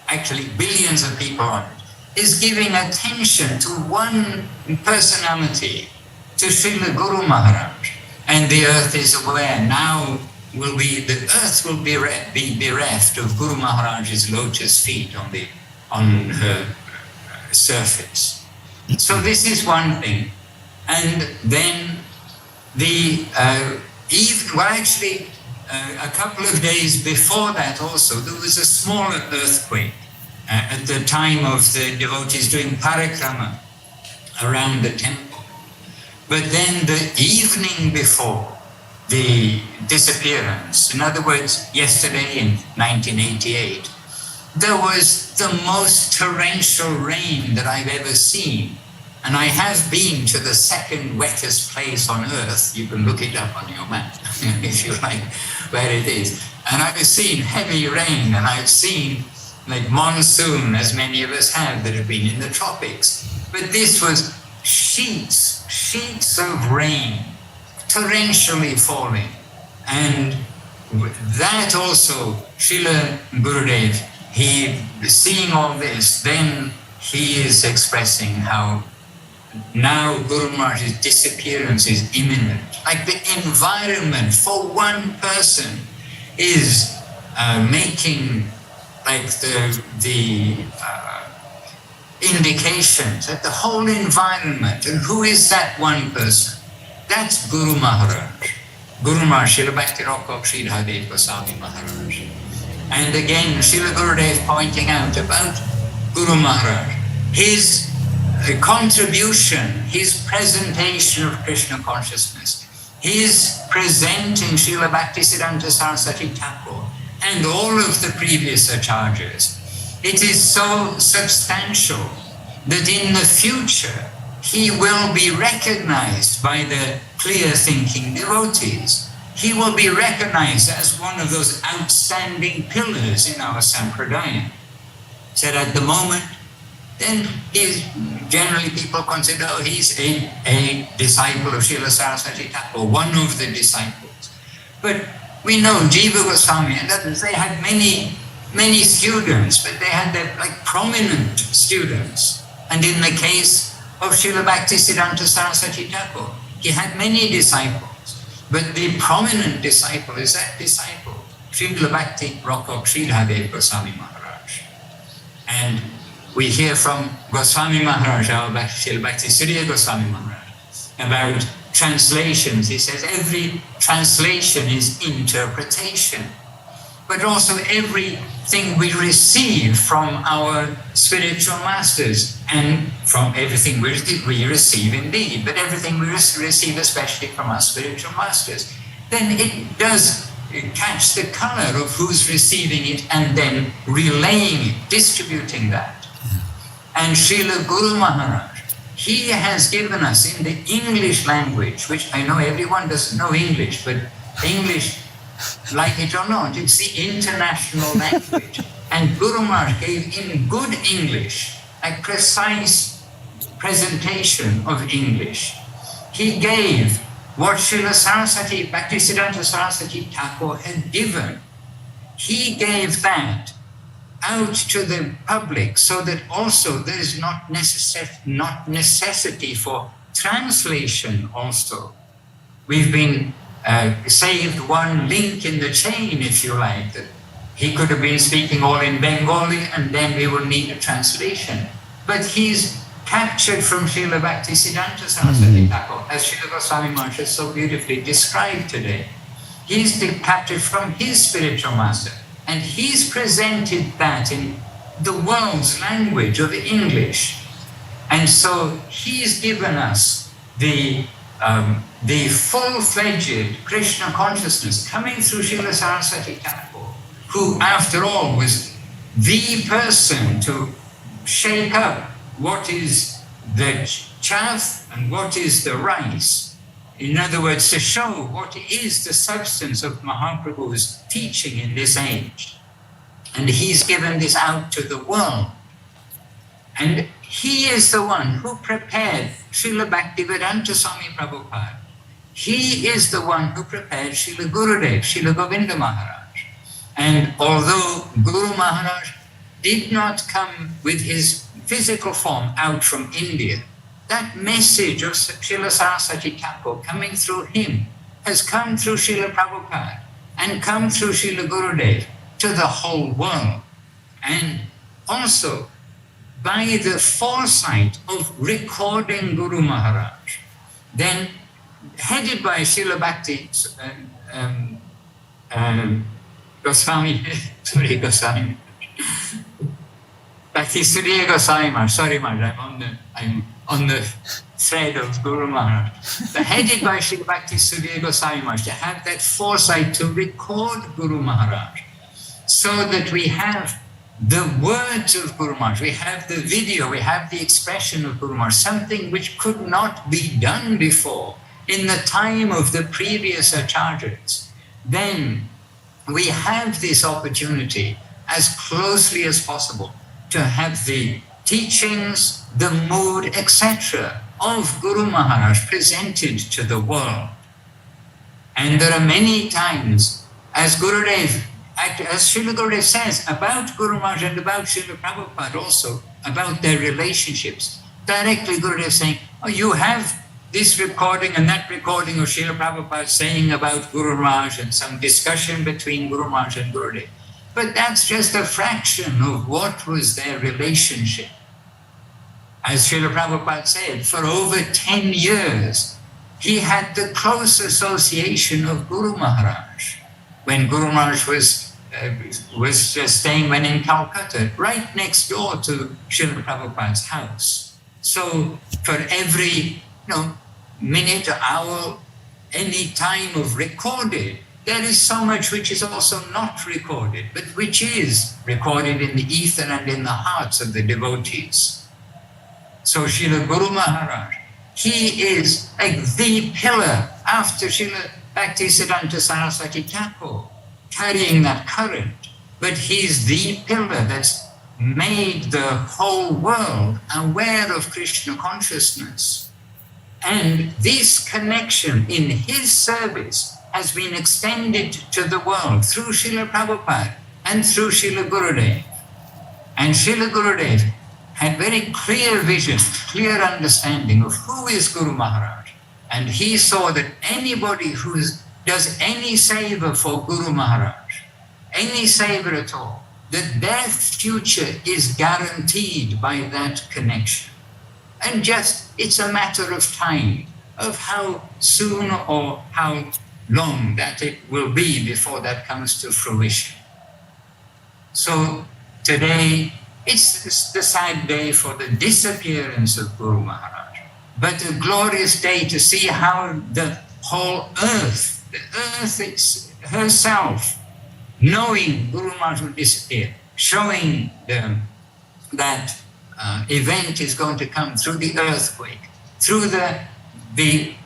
actually billions of people on it, is giving attention to one personality, to Srila Guru Maharaj. And the earth is aware now the earth will be bereft of Guru Maharaj's lotus feet on her surface. So this is one thing. And then a couple of days before that also, there was a smaller earthquake at the time of the devotees doing parikrama around the temple. But then the evening before the disappearance, in other words, yesterday in 1988, there was the most torrential rain that I've ever seen. And I have been to the second wettest place on earth. You can look it up on your map if you like where it is. And I've seen heavy rain, and I've seen like monsoon, as many of us have that have been in the tropics. But this was sheets of rain, torrentially falling. And that also, Srila Gurudev, he, seeing all this, then he is expressing how now Guru Maharaj's disappearance is imminent. Like the environment for one person is making like the indications that the whole environment, and who is that one person? That's Guru Maharaj. Guru Maharaj, Srila Bhakti Rakshak Sridhar Dev-Goswami Maharaj. And again, Srila Gurudev pointing out about Guru Maharaj, his contribution, his presentation of Krishna consciousness, his presenting Srila Bhaktisiddhanta Saraswati Thakur, and all of the previous acharyas. It is so substantial that in the future he will be recognized by the clear-thinking devotees. he will be recognized as one of those outstanding pillars in our Sampradaya. Said at the moment, then generally people consider he's a disciple of Srila Saraswati Thakur, one of the disciples. But we know Jiva Goswami and others, they had many students, but they had their prominent students. And in the case of Srila Bhaktisiddhanta Saraswati Thakur, he had many disciples. But the prominent disciple is that disciple, Srila Bhakti Rakshak Sridhar Dev-Goswami Maharaj. And we hear from Goswami Maharaja, Srila Bhakti Srila Goswami Maharaja, about translations. He says every translation is interpretation. But also everything we receive from our spiritual masters, and from everything we receive indeed, but everything we receive especially from our spiritual masters, then it does catch the color of who's receiving it and then relaying it, distributing that. And Srila Guru Maharaj, he has given us in the English language, which I know everyone doesn't know English, but English, like it or not, it's the international language. And Guru Maharaj gave in good English a precise presentation of English. He gave what Srila Saraswati, Bhaktisiddhanta Saraswati Thakur had given. He gave that out to the public so that also there is not necessity for translation also. We've been saved one link in the chain, if you like, that he could have been speaking all in Bengali and then we will need a translation. But he's captured from Srila Bhaktisiddhanta Saraswati Thakur, as Srila Goswami Maharaja so beautifully described today. He's captured from his spiritual master, and he's presented that in the world's language of English. And so he's given us the full-fledged Krishna consciousness coming through Srila Saraswati Thakur, who after all was the person to shake up what is the chaff and what is the rice. In other words, to show what is the substance of Mahaprabhu's teaching in this age. And he's given this out to the world. And he is the one who prepared Srila Bhaktivedanta Swami Prabhupada. He is the one who prepared Srila Gurudev, Srila Govinda Maharaj. And although Guru Maharaj did not come with his physical form out from India, that message of Srila Saraswati Thakur coming through him has come through Srila Prabhupada and come through Srila Gurudev to the whole world. And also by the foresight of recording Guru Maharaj, then headed by Srila Bhakti Goswami, Bhakti Srila Goswami Maharaj, sorry Maharaj, I'm on the thread of Guru Maharaj. But headed by Srila Bhakti Srila Goswami Maharaj, to have that foresight to record Guru Maharaj, so that we have the words of Guru Maharaj, we have the video, we have the expression of Guru Maharaj, something which could not be done before in the time of the previous acharyas. Then we have this opportunity as closely as possible to have the teachings, the mood, etc. of Guru Maharaj presented to the world. And there are many times, as Gurudev, as Srila Gurudev says about Guru Maharaj and about Srila Prabhupada also, about their relationships, directly Gurudev saying, oh, you have this recording and that recording of Srila Prabhupada saying about Guru Maharaj and some discussion between Guru Maharaj and Gurudev. But that's just a fraction of what was their relationship. As Srila Prabhupada said, for over 10 years, he had the close association of Guru Maharaj. When Guru Maharaj was staying when in Calcutta, right next door to Srila Prabhupada's house. So for every minute, hour, any time of recorded, there is so much which is also not recorded, but which is recorded in the ether and in the hearts of the devotees. So Srila Guru Maharaj, he is like the pillar after Srila Bhaktisiddhanta Saraswati Thakur, carrying that current. But he's the pillar that's made the whole world aware of Krishna consciousness. And this connection in his service has been extended to the world through Srila Prabhupada and through Srila Gurudev. And Srila Gurudev had very clear vision, clear understanding of who is Guru Maharaj. And he saw that anybody who does any seva for Guru Maharaj, any seva at all, that their future is guaranteed by that connection. And just, it's a matter of time, of how soon or how long that it will be before that comes to fruition. So today, it's the sad day for the disappearance of Guru Maharaj, but a glorious day to see how the whole earth, the earth herself, knowing Guru Maharaj will disappear, showing them that event is going to come through the earthquake, through the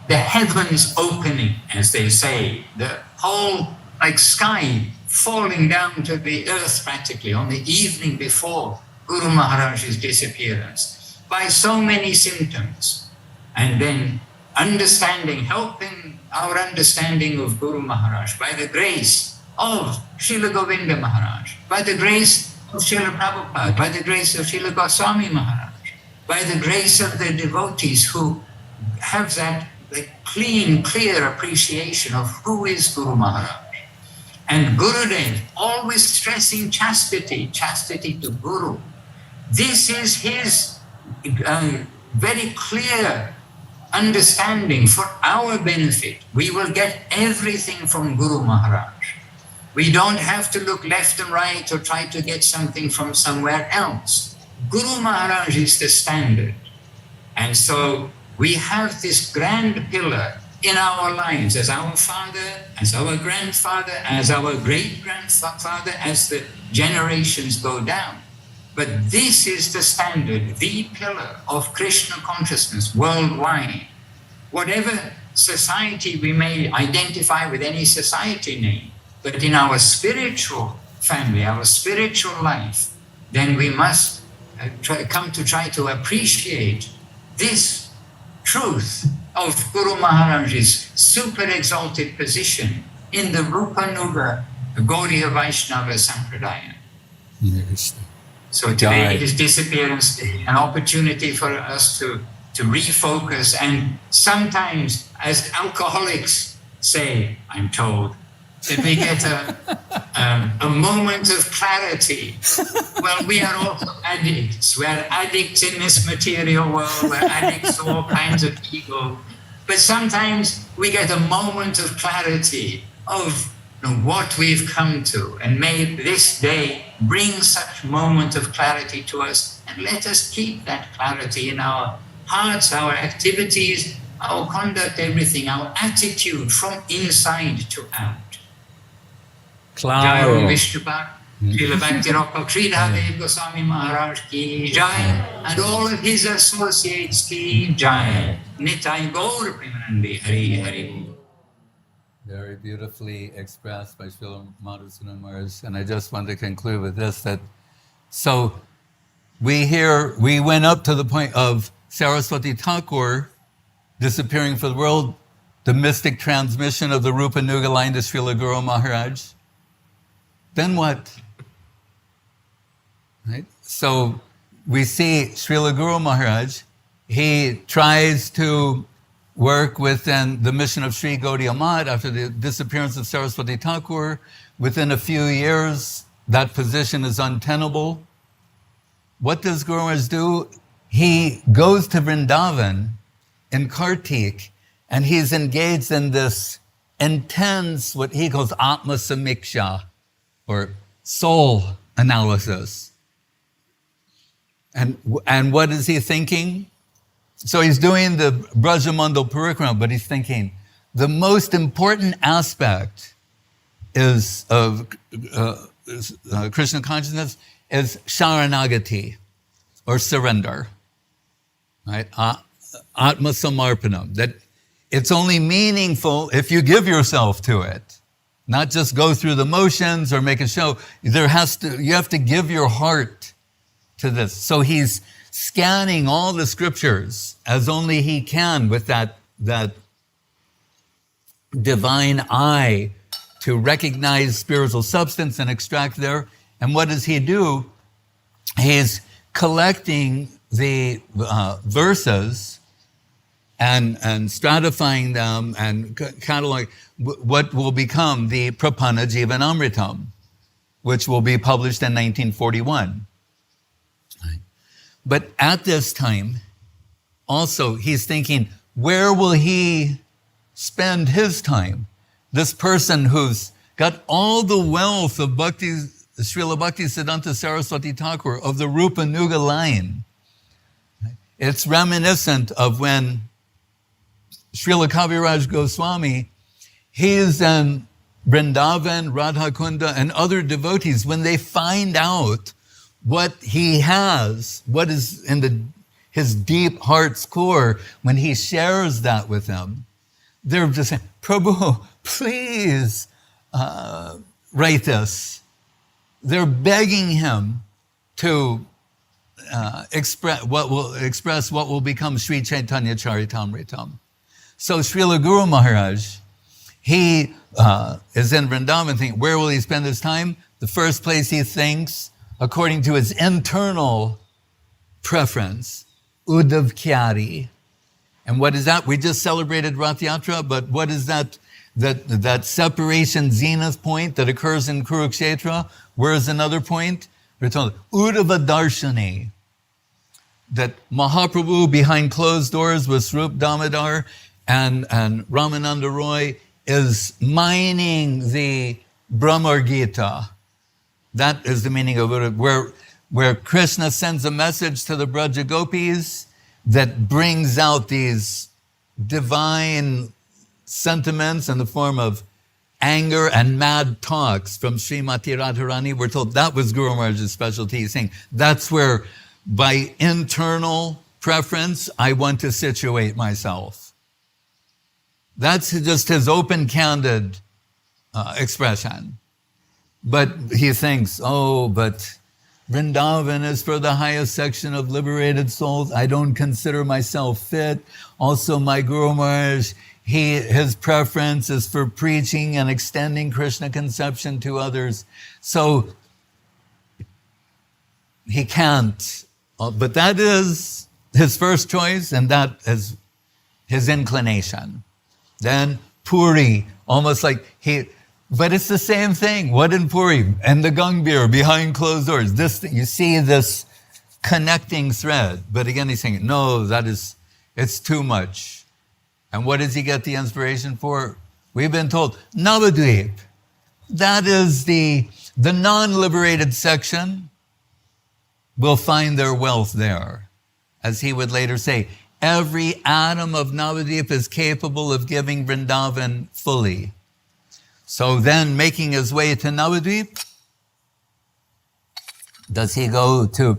heavens opening, as they say, the whole like sky falling down to the earth practically on the evening before Guru Maharaj's disappearance, by so many symptoms. And then understanding, helping our understanding of Guru Maharaj by the grace of Srila Govinda Maharaj, by the grace of Srila Prabhupada, by the grace of Srila Goswami Maharaja, by the grace of the devotees who have that clean, clear appreciation of who is Guru Maharaj. And Gurudev always stressing chastity, chastity to Guru. This is his very clear understanding for our benefit. We will get everything from Guru Maharaj. We don't have to look left and right or try to get something from somewhere else. Guru Maharaj is the standard. And so we have this grand pillar in our lives as our father, as our grandfather, as our great-grandfather, as the generations go down. But this is the standard, the pillar of Krishna consciousness worldwide. Whatever society we may identify with any society name, but in our spiritual family, our spiritual life, then we must come to try to appreciate this truth of Guru Maharaj's super exalted position in the rupanuga Gaudiya Vaishnava Sampradaya. Yes. So today it is disappearance, an opportunity for us to refocus. And sometimes, as alcoholics say, I'm told, that we get a moment of clarity. Well, we are also addicts. We are addicts in this material world. We're addicts to all kinds of ego. But sometimes we get a moment of clarity of what we've come to. And may this day bring such moment of clarity to us. And let us keep that clarity in our hearts, our activities, our conduct, everything, our attitude from inside to out. Jai Om Vishnupada, Srila Bhakti Sridhar Dev-Goswami Maharaj ki Jai, and all of his associates ki Jai. Nitai Gaur Premanandi Hari Hari. Very beautifully expressed by Srila Madhusudan Maharaj. And I just want to conclude with this, that so we went up to the point of Saraswati Thakur disappearing for the world, the mystic transmission of the rupanuga line to Srila Guru Maharaj. Then what? Right? So we see Srila Guru Maharaj, he tries to work within the mission of Sri Gaudiya Math after the disappearance of Saraswati Thakur. Within a few years, that position is untenable. What does Guru Maharaj do? He goes to Vrindavan in Kartik, and he's engaged in this intense, what he calls Atma Samiksha, or soul analysis. And what is he thinking? So he's doing the Brajamandal Parikrama, but he's thinking, the most important aspect is of Krishna consciousness is Sharanagati, or surrender, right? Atma Samarpanam, that it's only meaningful if you give yourself to it, not just go through the motions or make a show. You have to give your heart to this. So he's scanning all the scriptures as only he can with that divine eye to recognize spiritual substance and extract there. And what does he do? He's collecting the verses and stratifying them and cataloging what will become the Prapana Jivanamritam, which will be published in 1941. But at this time, also, he's thinking, where will he spend his time? This person who's got all the wealth of Srila Bhaktisiddhanta Saraswati Thakur, of the rupanuga line. It's reminiscent of when Srila Kaviraj Goswami, he's in Vrindavan, Radhakunda, and other devotees, when they find out what he has, what is in his deep heart's core, when he shares that with them, they're just saying, Prabhu, please write this. They're begging him to express what will become Sri Chaitanya-charitamrita. So Srila Guru Maharaj, he is in Vrindavan thinking, where will he spend his time? The first place he thinks, according to his internal preference, Uddhav Kyari. And what is that? We just celebrated Rath Yatra, but what is that separation zenith point that occurs in Kurukshetra? Where is another point? We're told Uddhava Darshani, that Mahaprabhu behind closed doors with Swarup Damodar and Ramananda Roy is mining the Brahmar Gita. That is the meaning of Uddhava, where Krishna sends a message to the Braja Gopis that brings out these divine sentiments in the form of anger and mad talks from Srimati Radharani. We're told that was Guru Maharaj's specialty. He's saying that's where, by internal preference, I want to situate myself. That's just his open, candid expression. But he thinks, but Vrindavan is for the highest section of liberated souls. I don't consider myself fit. Also, my Guru Maharaj, his preference is for preaching and extending Krishna conception to others. So he can't. But that is his first choice, and that is his inclination. Then Puri, almost like but it's the same thing. What in Puri? And the Gangbir behind closed doors. You see this connecting thread. But again, he's saying, no, it's too much. And what does he get the inspiration for? We've been told, Navadvip. That is the non-liberated section will find their wealth there. As he would later say, every atom of Navadvip is capable of giving Vrindavan fully. So then, making his way to Navadvip, does he go to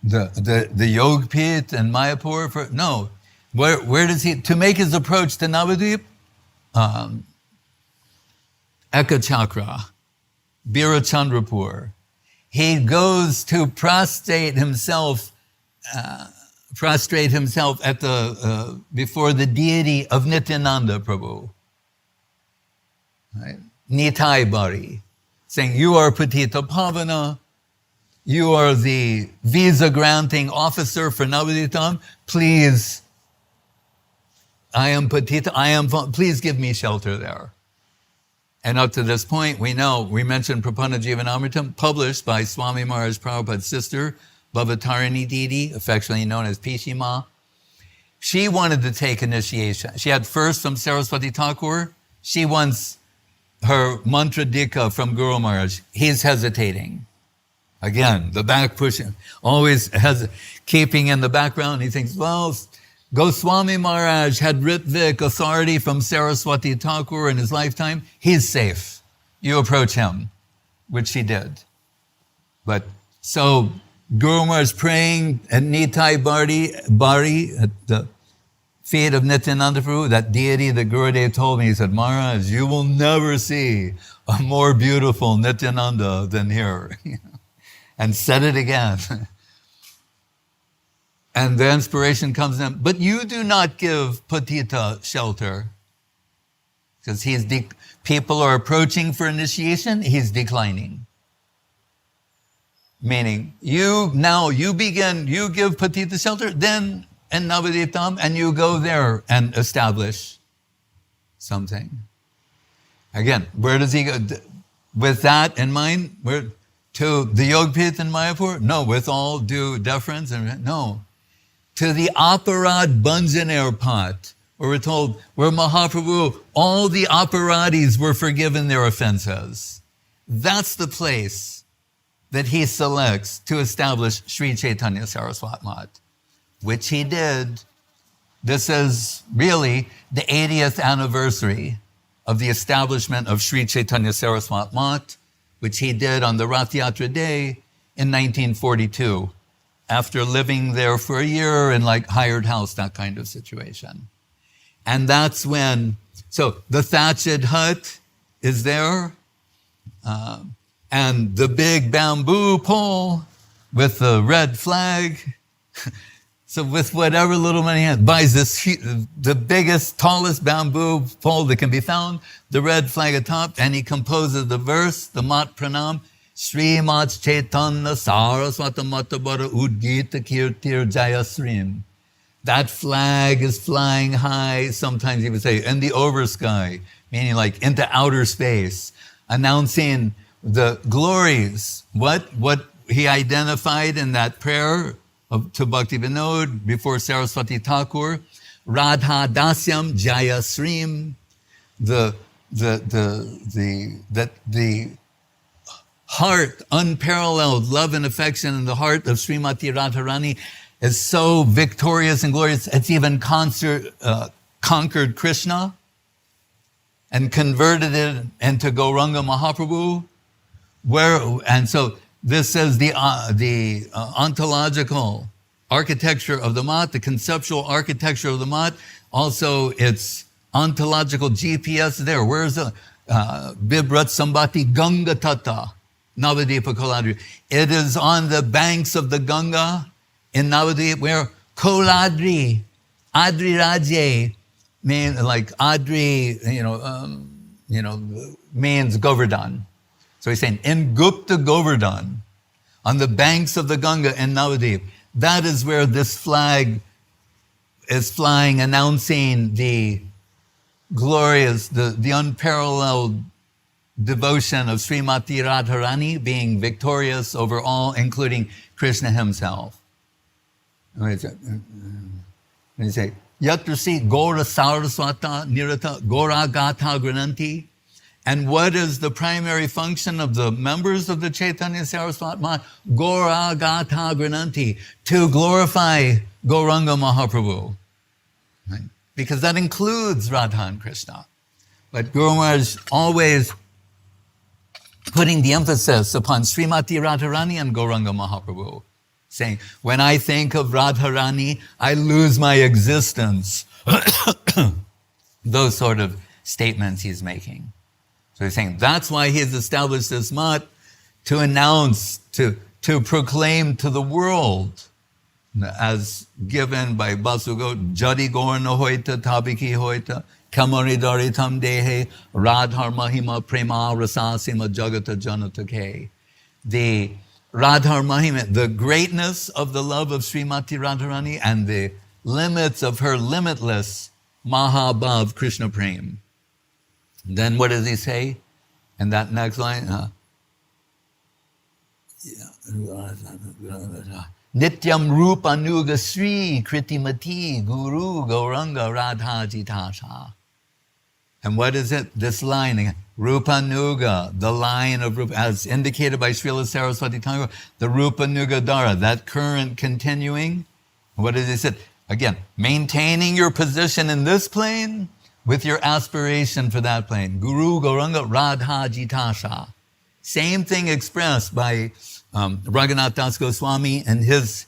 the Yog Pit and Mayapur? No. Where does he, to make his approach to Navadvip? Ekachakra, Birachandrapur. He goes to prostrate himself at before the deity of Nityananda Prabhu. Right? Nitai Bari, saying, you are Patita Pavana, you are the visa granting officer for Navaditam, please, I am Patita, please give me shelter there. And up to this point, we mentioned Prapana Jivanamritam, published by Swami Maharaja Prabhupada's sister, Bhavatarini Didi, affectionately known as Pishima. She wanted to take initiation. She had first from Saraswati Thakur. She wants her mantra dika from Guru Maharaj. He's hesitating. Again, the back pushing, always keeping in the background. He thinks, well, Goswami Maharaj had Ritvik authority from Saraswati Thakur in his lifetime. He's safe. You approach him, which she did. But so Guru Maharaj praying at Nitai Bari feet of Nityananda Prabhu, that deity that Gurudev told me, he said, Maharaj, you will never see a more beautiful Nityananda than here. And said it again. And the inspiration comes in, but you do not give Patita shelter. Because people are approaching for initiation, he's declining. Meaning, you give Patita shelter, then in Navaditam, and you go there and establish something. Again, where does he go? With that in mind, to the Yogpith in Mayapur? No, with all due deference, no. To the Aparad Bunjaner pot, where we're told, where Mahaprabhu, all the Aparatis were forgiven their offenses. That's the place that he selects to establish Sri Chaitanya Saraswati Math, which he did. This is really the 80th anniversary of the establishment of Sri Chaitanya Saraswati Math, which he did on the Rath Yatra day in 1942, after living there for a year in like hired house, that kind of situation. And that's when, so the thatched hut is there, and the big bamboo pole with the red flag. So with whatever little money he has, buys the biggest, tallest bamboo pole that can be found, the red flag atop, and he composes the verse, the Mat Pranam, Srimat Chaitanya Saraswata Matabara Udgita Kirtir Jayasrim. That flag is flying high, sometimes he would say, in the oversky, meaning like into outer space, announcing the glories, what he identified in that prayer to Bhaktivinod before Saraswati Thakur, Radha Dasyam Jayasrim, the heart, unparalleled love and affection in the heart of Srimati Radharani is so victorious and glorious, it's even conquered Krishna and converted it into Gauranga Mahaprabhu. And so this is the ontological architecture of the Math, the conceptual architecture of the Math, also its ontological GPS there. Where's the Bibrat Sambati Ganga Tata, Navadipa Koladri? It is on the banks of the Ganga in Navadip, where Koladri, Adri Rajye, mean like Adri, means Govardhan. So he's saying, in Gupta Govardhan, on the banks of the Ganga in Navadip, that is where this flag is flying, announcing the glorious, the unparalleled devotion of Srimati Radharani being victorious over all, including Krishna himself. When you say, Yatrasi Gora Saraswata Nirata Gora Gatha Grananti. And what is the primary function of the members of the Chaitanya Saraswati Math? Gora Gatha Grananti, to glorify Gauranga Mahaprabhu. Right? Because that includes Radha and Krishna. But Guru Maharaj is always putting the emphasis upon Srimati Radharani and Gauranga Mahaprabhu, saying, when I think of Radharani, I lose my existence. Those sort of statements he's making. So he's saying that's why he has established this Math, to announce, to proclaim to the world, as given by Basugo, Jadi Gorna Hoita, Tabiki Hoita, Kamari Daritam Dehe, Radhar Mahima Prema Rasasima Jagata Janata Ke. The Radhar Mahima, the greatness of the love of Srimati Radharani and the limits of her limitless Mahabhav Krishna Prem. Then what does he say in that next line? Nityam rupanuga Sri Kritimati Guru Gauranga Radha Jitasha. And what is it? This line again. Rupanuga, the line of Rupa, as indicated by Srila Saraswati Thakur, the Rupanuga Dara, that current continuing. What does he say? Again, maintaining your position in this plane with your aspiration for that plane. Guru Gauranga Radha Jitasha. Same thing expressed by Raghunath Das Goswami and his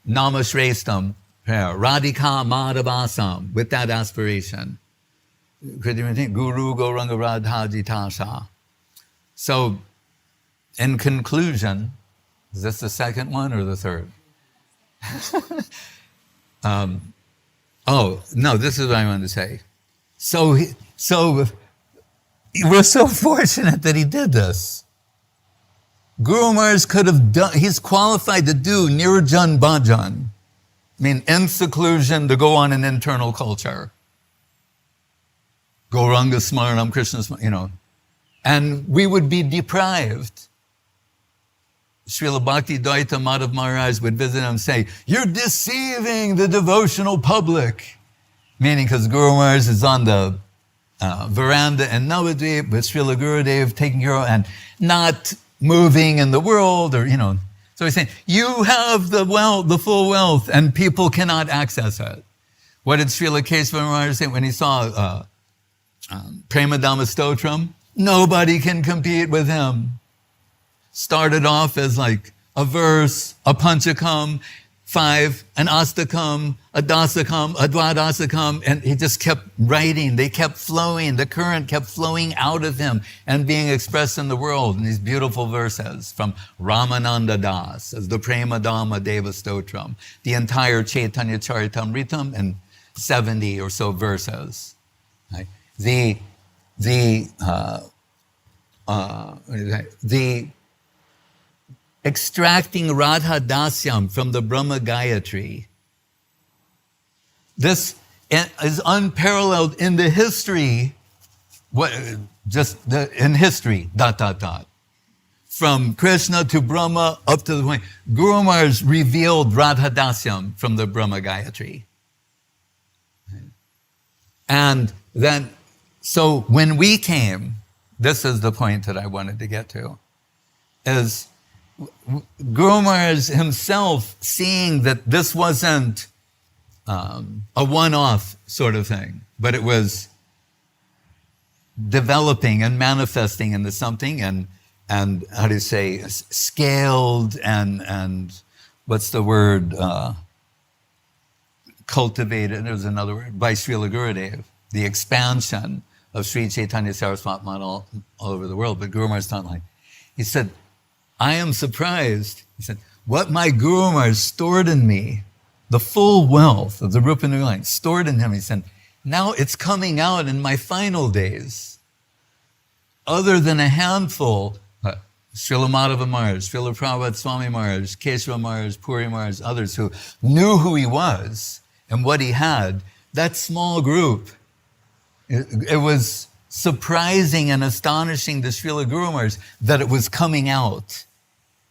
Namashreshtam Radhika Madhavasam, with that aspiration. Could you think? Guru Gauranga Radha Jitasha. So, in conclusion, is this the second one or the third? Oh, no, this is what I wanted to say. So we're so fortunate that he did this. Guru Maharaj could have done, he's qualified to do Nirjan Bhajan. I mean, in seclusion to go on an internal culture. Gauranga Smaranam, Krishna Smaranam, And we would be deprived. Srila Bhakti Dvaita Madhav Maharaj would visit him and say, "You're deceiving the devotional public." Meaning because Guru Maharaj is on the veranda in Navadvip with Srila Gurudev taking care of and not moving in the world or, So he's saying, you have the wealth, the full wealth, and people cannot access it. What did Srila Kesava Maharaj say when he saw Premadama Stotram? Nobody can compete with him. Started off as like a verse, a panchakam, 5, an astakam, a dasakam, a dwadasakam, and he just kept writing. They kept flowing. The current kept flowing out of him and being expressed in the world in these beautiful verses from Ramananda Das as the Premadama Deva Stotram, the entire Chaitanya-charitamrita and 70 or so verses. Right? The extracting Radha Dasyam from the Brahma Gayatri. This is unparalleled in the history, in history, ... From Krishna to Brahma up to the point. Guru Maharaj revealed Radha Dasyam from the Brahma Gayatri. And then, so when we came, this is the point that I wanted to get to, is Guru Maharaj himself seeing that this wasn't a one-off sort of thing, but it was developing and manifesting into something and how do you say, scaled and what's the word, cultivated, there's another word, by Srila Gurudev, the expansion of Sri Chaitanya Saraswati all over the world. But Guru Maharaj taught like, he said, I am surprised, he said, what my Guru Maharaj stored in me, the full wealth of the rupanuga line, stored in him, he said, now it's coming out in my final days. Other than a handful, Srila Madhava Maharaj, Srila Prabhupada Swami Maharaj, Kesava Maharaj, Puri Maharaj, others who knew who he was and what he had, that small group, it was surprising and astonishing to Srila Guru Maharaj that it was coming out.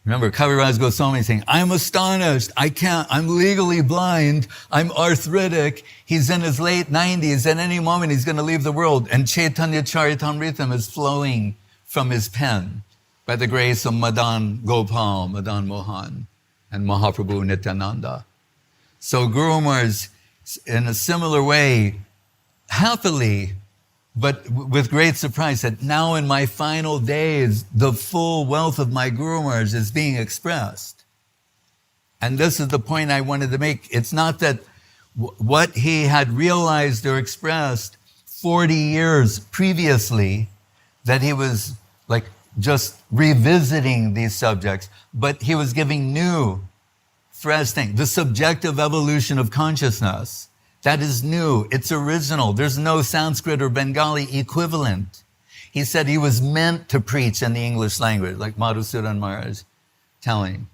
Remember, Kaviraj Goswami saying, I'm astonished, I'm legally blind, I'm arthritic, he's in his late 90s, at any moment he's going to leave the world, and Chaitanya-charitamrita is flowing from his pen by the grace of Madan Gopal, Madan Mohan, and Mahaprabhu Nityananda. So Guru Maharaj, in a similar way, happily, but with great surprise, that now in my final days, the full wealth of my Guru Maharaj is being expressed. And this is the point I wanted to make. It's not that what he had realized or expressed 40 years previously, that he was like just revisiting these subjects, but he was giving new, fresh things. The subjective evolution of consciousness. That is new. It's original. There's no Sanskrit or Bengali equivalent. He said he was meant to preach in the English language, like Madhusudan Maharaj telling.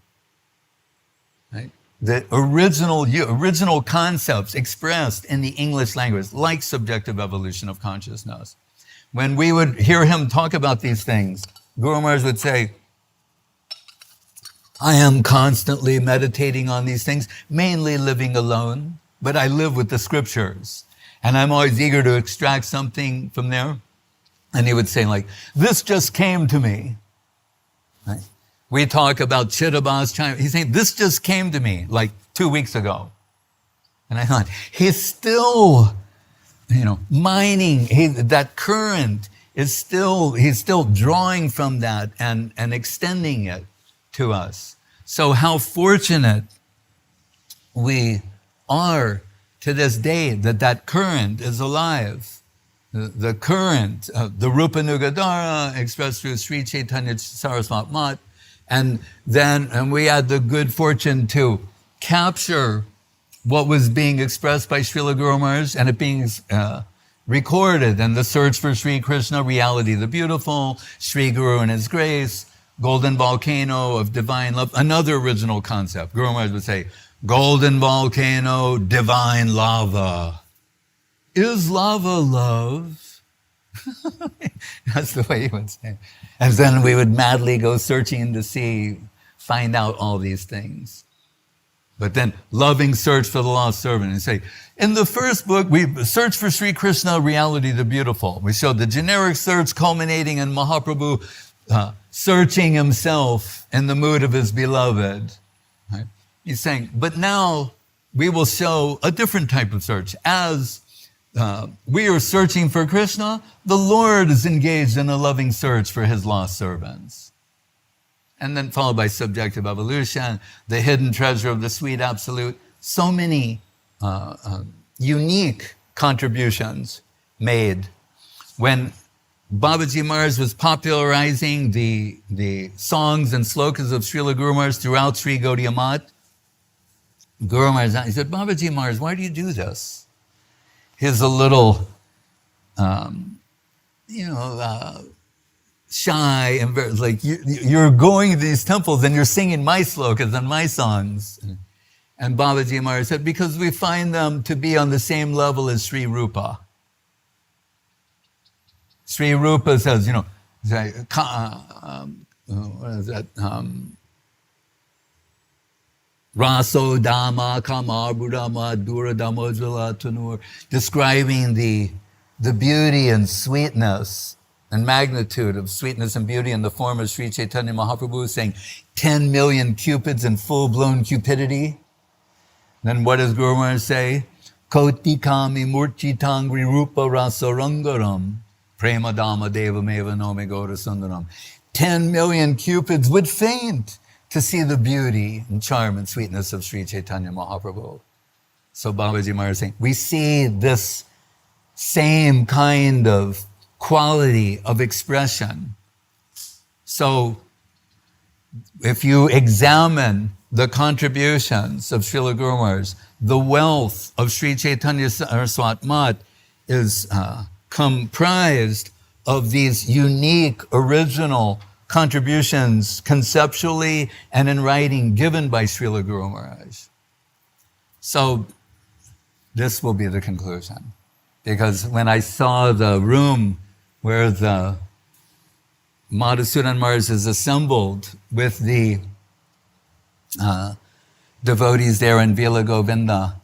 Right? The original concepts expressed in the English language, like subjective evolution of consciousness. When we would hear him talk about these things, Guru Maharaj would say, I am constantly meditating on these things, mainly living alone. But I live with the scriptures, and I'm always eager to extract something from there. And he would say like, this just came to me. Right? We talk about Chittabas China. He's saying, this just came to me like 2 weeks ago. And I thought, he's still, mining. That current is he's still drawing from that and extending it to us. So how fortunate we are to this day that current is alive. The current of the rupanuga dhara expressed through Sri Chaitanya-charitamrita Math, and we had the good fortune to capture what was being expressed by Srila Guru Maharaj, and it being recorded in the Search for Sri Krishna, Reality the Beautiful, Sri Guru and His Grace, Golden Volcano of Divine Love, another original concept. Guru Maharaj would say, Golden Volcano, Divine Lava. Is lava love? That's the way he would say. And then we would madly go searching to find out all these things. But then loving search for the lost servant, and say, in the first book, we search for Sri Krishna, Reality the Beautiful. We showed the generic search culminating in Mahaprabhu searching himself in the mood of his beloved. Right? He's saying, but now we will show a different type of search. As we are searching for Krishna, the Lord is engaged in a loving search for his lost servants. And then followed by subjective evolution, the hidden treasure of the sweet absolute. So many unique contributions made. When Babaji Maharaj was popularizing the songs and slokas of Srila Guru Maharaj throughout Sri Gaudiya Math, Guru Maharaj, he said, Babaji Maharaj, why do you do this? He's a little, shy and very, like, you're going to these temples and you're singing my slokas and my songs. And Babaji Maharaj said, because we find them to be on the same level as Sri Rupa. Sri Rupa says, what is that? Raso Dhamma Kama Budama Dura Damodar Tanur, describing the beauty and sweetness and magnitude of sweetness and beauty in the form of Sri Chaitanya Mahaprabhu, saying 10 million cupids in full-blown cupidity. Then what does Guru Maharaj say? Koti kami murchitangri rupa rasarangaram prema dhamma deva meva nome gora sundaram. 10 million cupids would faint to see the beauty and charm and sweetness of Sri Chaitanya Mahaprabhu. So Babaji Maharaj is saying, we see this same kind of quality of expression. So if you examine the contributions of Srila Guru Maharaj, the wealth of Sri Chaitanya-charitamrita Math is comprised of these unique, original contributions conceptually and in writing given by Srila Guru Maharaj. So this will be the conclusion. Because when I saw the room where the Madhusudan Maharaj is assembled with the devotees there in Vila Govinda,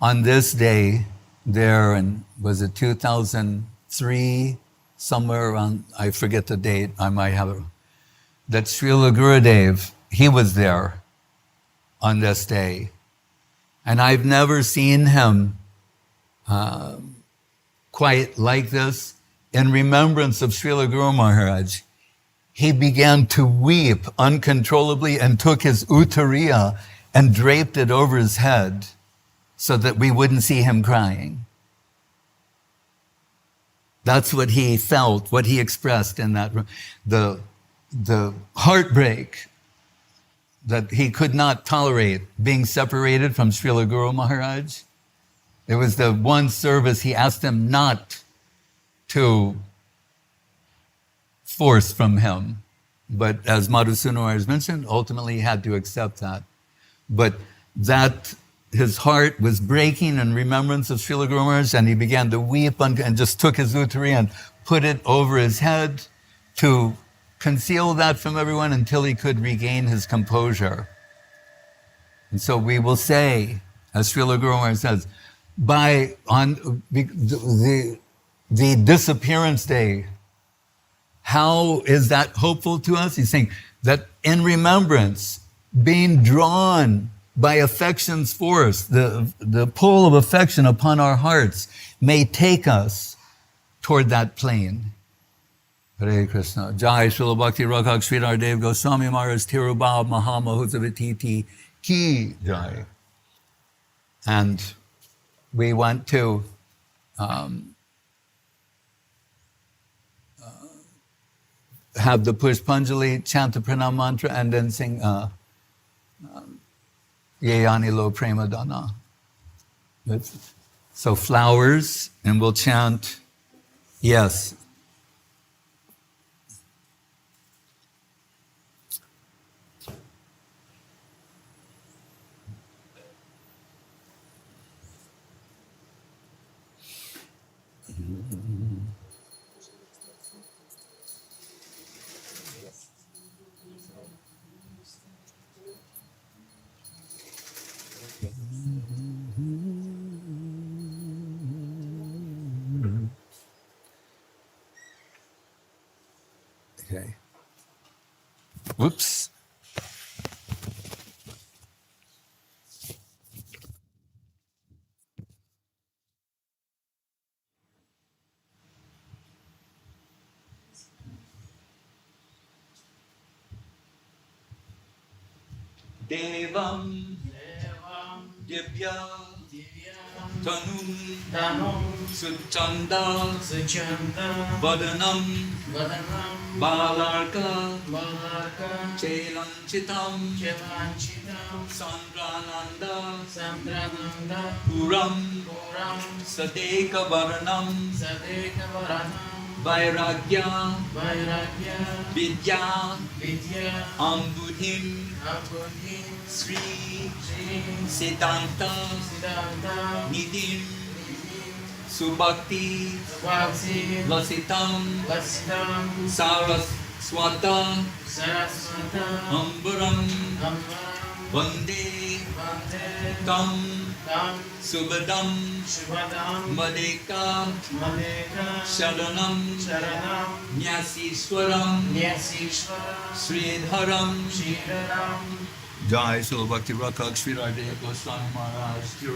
on this day there in, was it 2003, somewhere around, I forget the date, I might have it, that Srila Gurudev, he was there on this day. And I've never seen him quite like this. In remembrance of Srila Guru Maharaj, he began to weep uncontrollably and took his uttariya and draped it over his head so that we wouldn't see him crying. That's what he felt, what he expressed in that room. The heartbreak that he could not tolerate being separated from Srila Guru Maharaj. It was the one service he asked him not to force from him. But as Madhusudan Maharaj mentioned, ultimately he had to accept that. But that his heart was breaking in remembrance of Srila Guru Maharaj, and he began to weep and just took his uttari and put it over his head to conceal that from everyone until he could regain his composure. And so we will say, as Srila Guru Maharaj says, on the disappearance day, how is that hopeful to us? He's saying that in remembrance, being drawn by affection's force, the pull of affection upon our hearts may take us toward that plane. Hare Krishna. Jai Srila Bhakti Rakshak Sridhar Dev-Goswami Maharaj Tirubhav Mahamahusavititi Ki Jai. And we went to have the Pushpanjali, chant the pranam mantra, and then sing Yayani Lo Prema Dana. So flowers, and we'll chant, yes. Okay. Whoops. Devam Divya Tanum Suchanda Vadanam Balarka Chelanchitam Sandrananda Puram Sadeka Varanam Vairagya Vidya Ambudhim Sri Siddhanta Nidhim Subhakti Lasitam Saraswata Ambaram Vande Tam Subhadam Madeka Sharanam Nyasishwaram Sridharam Jai Srila Bhakti Rakshak Sridhar Dev-Goswami Maharaja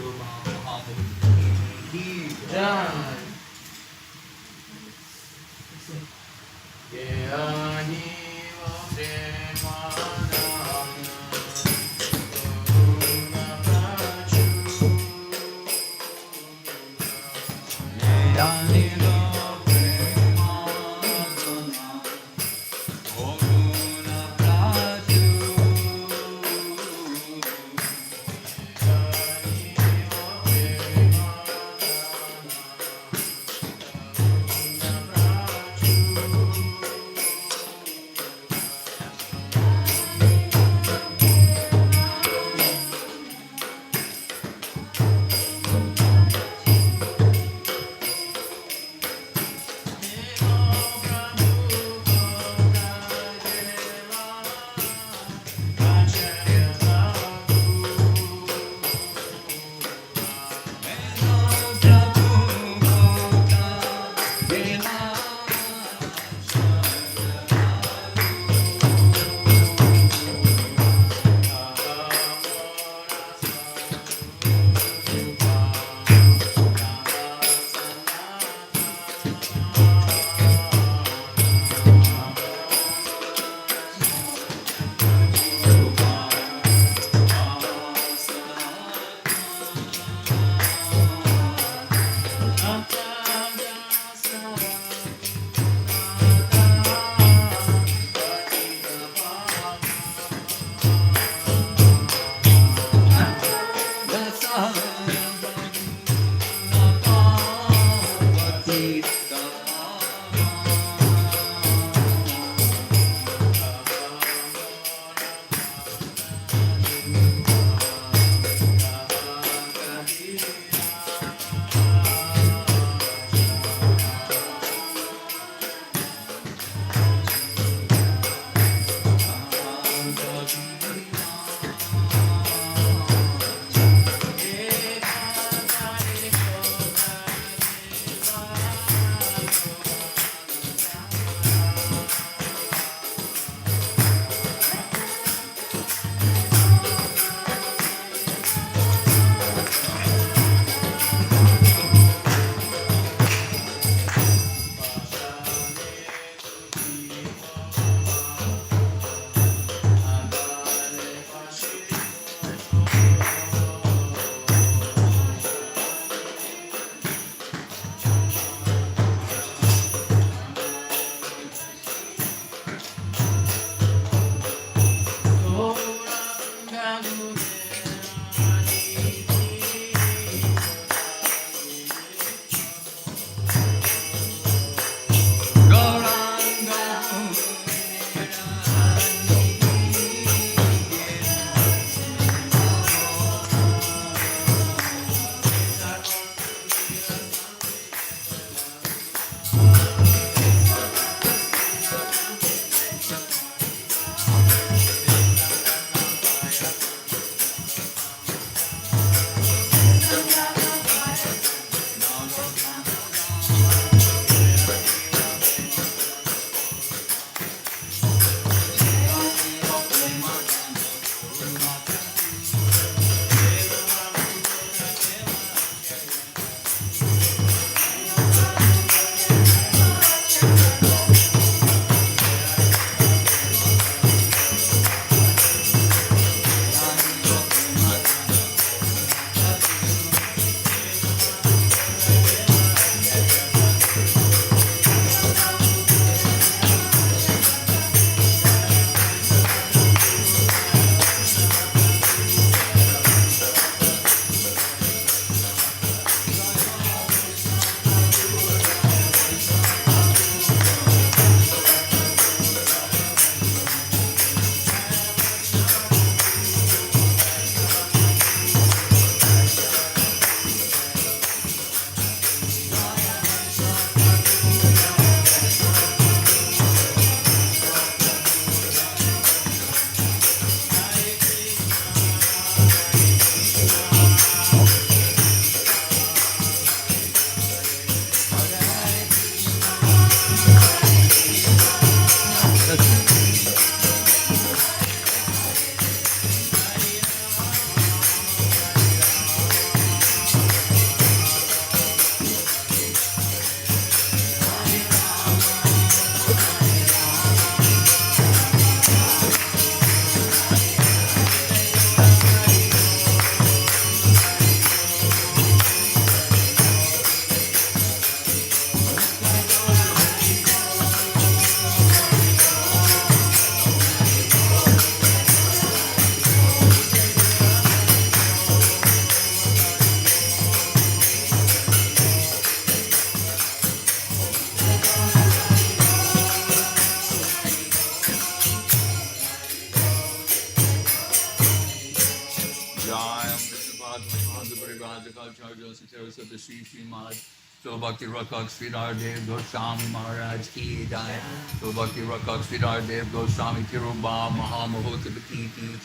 Saraswati Srimati So Bhakti Rakshak Sridhar Dev-Goswami Maharaja ki jai. So Bhakti Rakshak Sridhar Dev-Goswami Kiruba Mahamahota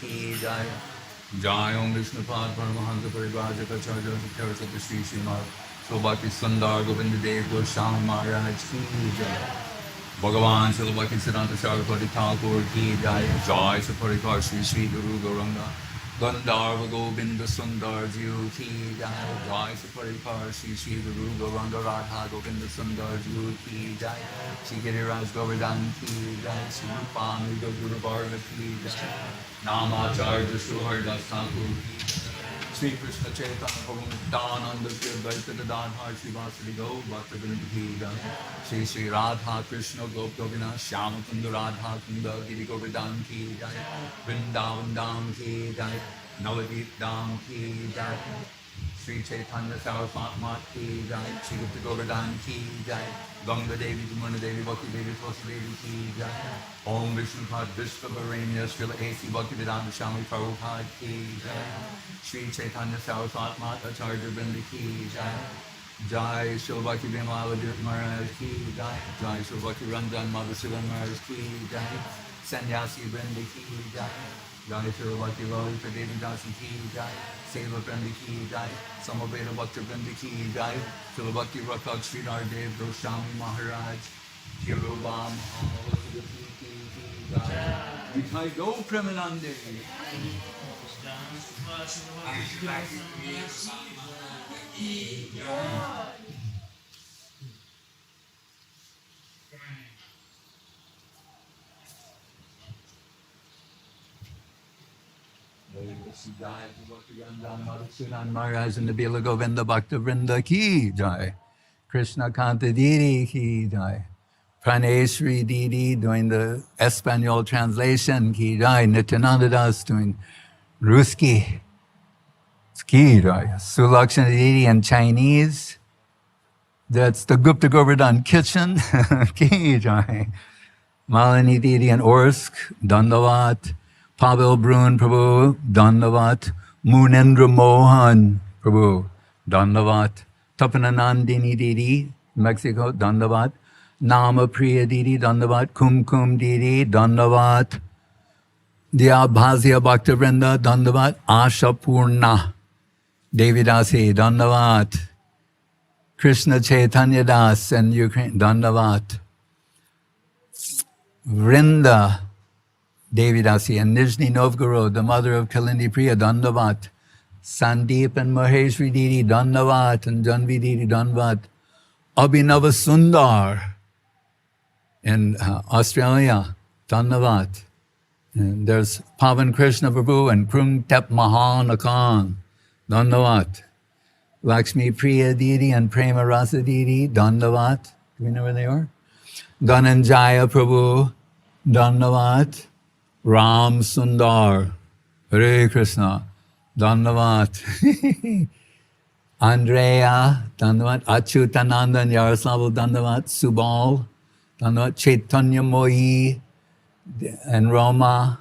ki jai. Jai Om Vishnupad Paramahansa Parivajaka Charja Saraswati Srimati So Bhakti Sundar Govinda Dev-Goswami Maharaja ki jai. Bhagavan Srila Bhakti Siddhanta Saraswati Thakur ki jai. Jai Saparikar Sri Guru Gauranga Gandharva Govinda Sundar Jiu ki jai. Jai Saparikar Sri Guru Gauranga Radha Govinda Sundar Jiu ki jai. Shri Giriraj Govardhan ki jai. Shri rupanuga Guru Varga ki jai. Namacharya Srila Thakur ki jai. Sri Krishna Chaitanya Prabhupada Advaita Gadadhar Srivasadi Gaur Bhaktivinod Thakur Sri Sri Radha Krishna Gop Govina Shyama Kunda Radha Kunda Giri Govardhan ki jai. Vrindavan Dham ki jai. Navadvip Dham ki jai. Sri Chaitanya Saraswati ki jai. Sri Gupta Govardhan ki jai. Ganga Devi Jamuna Devi Bhakti Devi Swarup ki jai. Om Vishnupad Vishvavaranya Srila A.k.a. Bhaktivinod Swami Prabhupad ki jai. Sri Chaitanya Saraswati Acharya Vrinda ki jai. Jai Srila Bhaktivinod Maharaj ki jai. Jai Srila Bhaktivinod Madhusudan Maharaj ki jai. Sannyasi Vrinda ki jai. Jai Srila Bhaktivinod Devi Dasi ki jai. Seva Vrinda ki jai. Samaveda Bhakti Vrinda ki jai. Srila Bhakti Rakshak Sridhar Dev-Goswami Maharaj Kiruba Mahamahota ki jai. Jai Go Premanande. Madhusudan Maharaj and the Bila Govinda Bhakta Vrinda ki jai. Krishna Kanta Didi ki jai. Praneshri Didi doing the Espanol translation ki jai. Nityananda Das doing Ruski ki jai. Sulakshana Didi in Chinese. That's the Gupta Govardhan kitchen ki jai. Malini Didi in Orsk, Dandavat. Pavel Brun Prabhu, Dandavat. Munendra Mohan Prabhu, Dandavat. Tapananandini Didi, Mexico, Dandavat. Nama Priya Didi, Dandavat. Kum Kum Didi, Dandavat. Dyabhasya Bhakta Vrinda, Dandavat. Asha Purna, Devidasi, Dandavat. Krishna Chaitanya Das in Ukraine, Dandavat. Vrinda, Devidasi, and Nizhny Novgorod, the mother of Kalindi Priya, Dandavat. Sandeep and Maheshri Didi, Dandavat, and Janvi Didi, Dandavat. Abhinava Sundar in Australia, Dandavat. And there's Pavan Krishna Prabhu and Krung Tep Mahanakan, Dandavat. Lakshmi Priya Didi and Prema Rasa Didi, Dandavat. Do we know where they are? Dhananjaya Prabhu, Dandavat. Ram Sundar, Hare Krishna, Dandavat. Andrea, Dandavat. Achyutananda and Yaroslav, Dandavat. Subal, Dandavat. Chaitanya Mohi and Roma,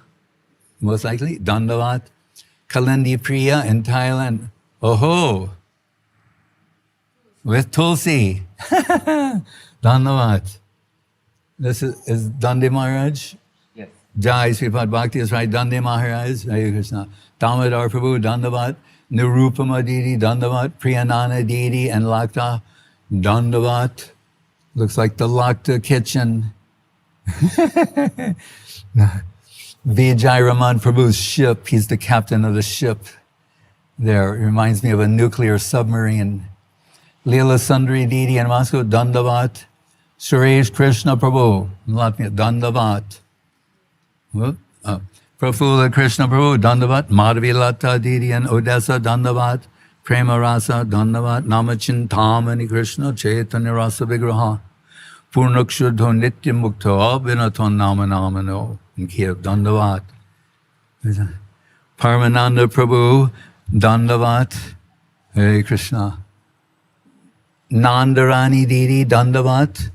most likely, Dandavat. Kalindi Priya in Thailand. Oho, with Tulsi. Dandavat. This is Dandi Maharaj. Jai Sripad Bhakti is right. Dandi Maharaj, Hare Krishna. Damodar Prabhu, Dandavat. Nirupama Didi, Dandavat. Priyanana Didi and Lakta, Dandavat. Looks like the Lakta kitchen. Vijay Raman Prabhu's ship, he's the captain of the ship there. It reminds me of a nuclear submarine. Leela Sundari Didi and Moscow, Dandavat. Suresh Krishna Prabhu, Latvia, Dandavat. Prafula Krishna Prabhu, Dandavat. Madhavi Lata Didi and Odessa, Dandavat. Prema Rasa, Dandavat. Namachintamani Krishna, Chaitanya Rasa Vigraha. Purnakshudho Nitya Mukta, Abhinaton Nama Namano, in Kiev, Dandavat. Paramananda Prabhu, Dandavat. Hare Krishna. Nandarani Didi, Dandavat. Do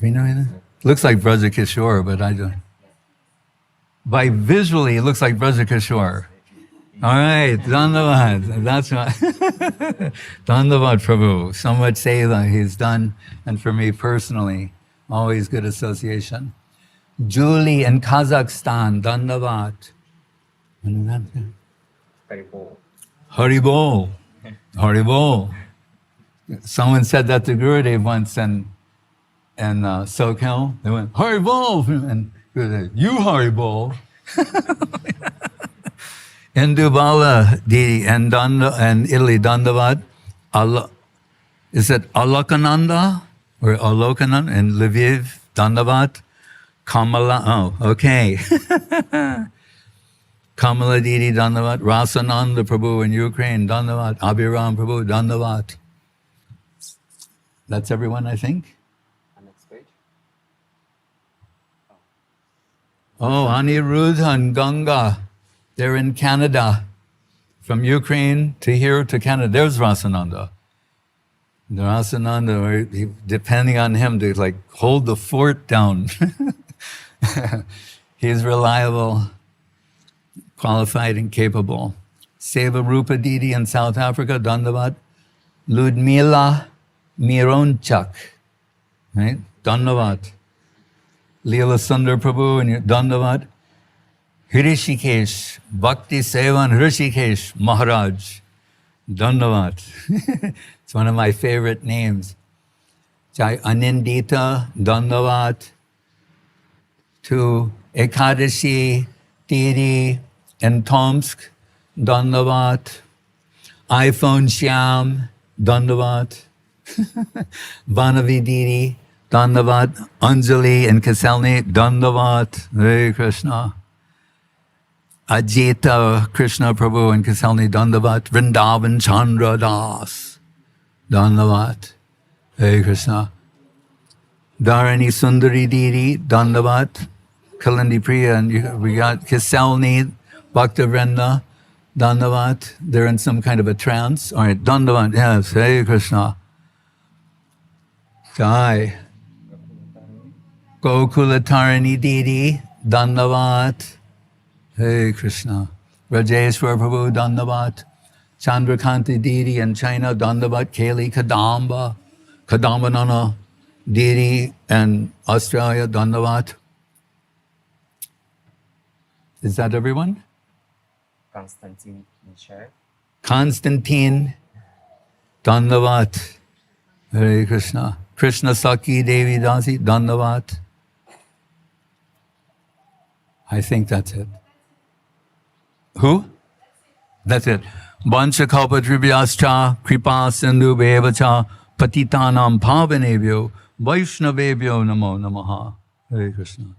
we know anything? Looks like Braja Kishore, but I don't. By visually, it looks like Braja Kishore. All right, Dandavad. That's right. Dandavad Prabhu. So much seva he's done, and for me personally, always good association. Julie in Kazakhstan. Dandavad. Haribol. Haribol. Someone said that to Gurudev once in SoCal. They went, Haribol! And Gurudev, you Haribol. In Dubala, and Italy, Dandavad, is it Alokananda or Alokananda? In Lviv, Dandavad, Kamala, oh, okay. Kamala Didi, Dandavad, Rasananda Prabhu in Ukraine, Dandavad, Abhiram Prabhu, Dandavad. That's everyone, I think. Next page. Oh, Aniruddha and Ganga. They're in Canada. From Ukraine to here to Canada. There's Rasananda. The Rasananda, depending on him to like hold the fort down. He's reliable, qualified, and capable. Seva Rupa Didi in South Africa, Dandavad. Ludmila Mironchak, right? Dandavad. Leela Sundar Prabhu in Dandavad. Hrishikesh, Bhakti Sevan Hrishikesh Maharaj, Dandavad. It's one of my favorite names. Jai Anindita, Dandavad. To Ekadashi, Didi, in Tomsk, Dandavad. iPhone Shyam, Dandavad. Vanavi Didi, Dandavad. Anjali and Kaselni, Dandavad. Hare Krishna. Ajita Krishna Prabhu and Kaselni, Dandavat. Vrindavan Chandra Das, Dandavat. Hare Krishna. Dharani Sundari Didi, Dandavat. Kalindi Priya, and we got Kaselni, Bhakta Vrinda, Dandavat. They're in some kind of a trance. All right, Dandavat, yes, Hare Krishna. Jai. Gokulatarani Didi, Dandavat. Hey Krishna. Rajeshwar Prabhu, Dandavat. Chandrakanti Didi in China, Dandavat. Kali Kadamba, Kadambanana Didi in Australia, Dandavat. Is that everyone? Constantine Michel. Constantine, Dandavat. Hare Krishna. Krishna Saki Devi Dasi, Dandavat. I think that's it. Who? That's it. Vancha kalpatribhyascha kripa sindhu bevacha patitanam pavanebhyo vaishnavebhyo namo namaha. Hare Krishna.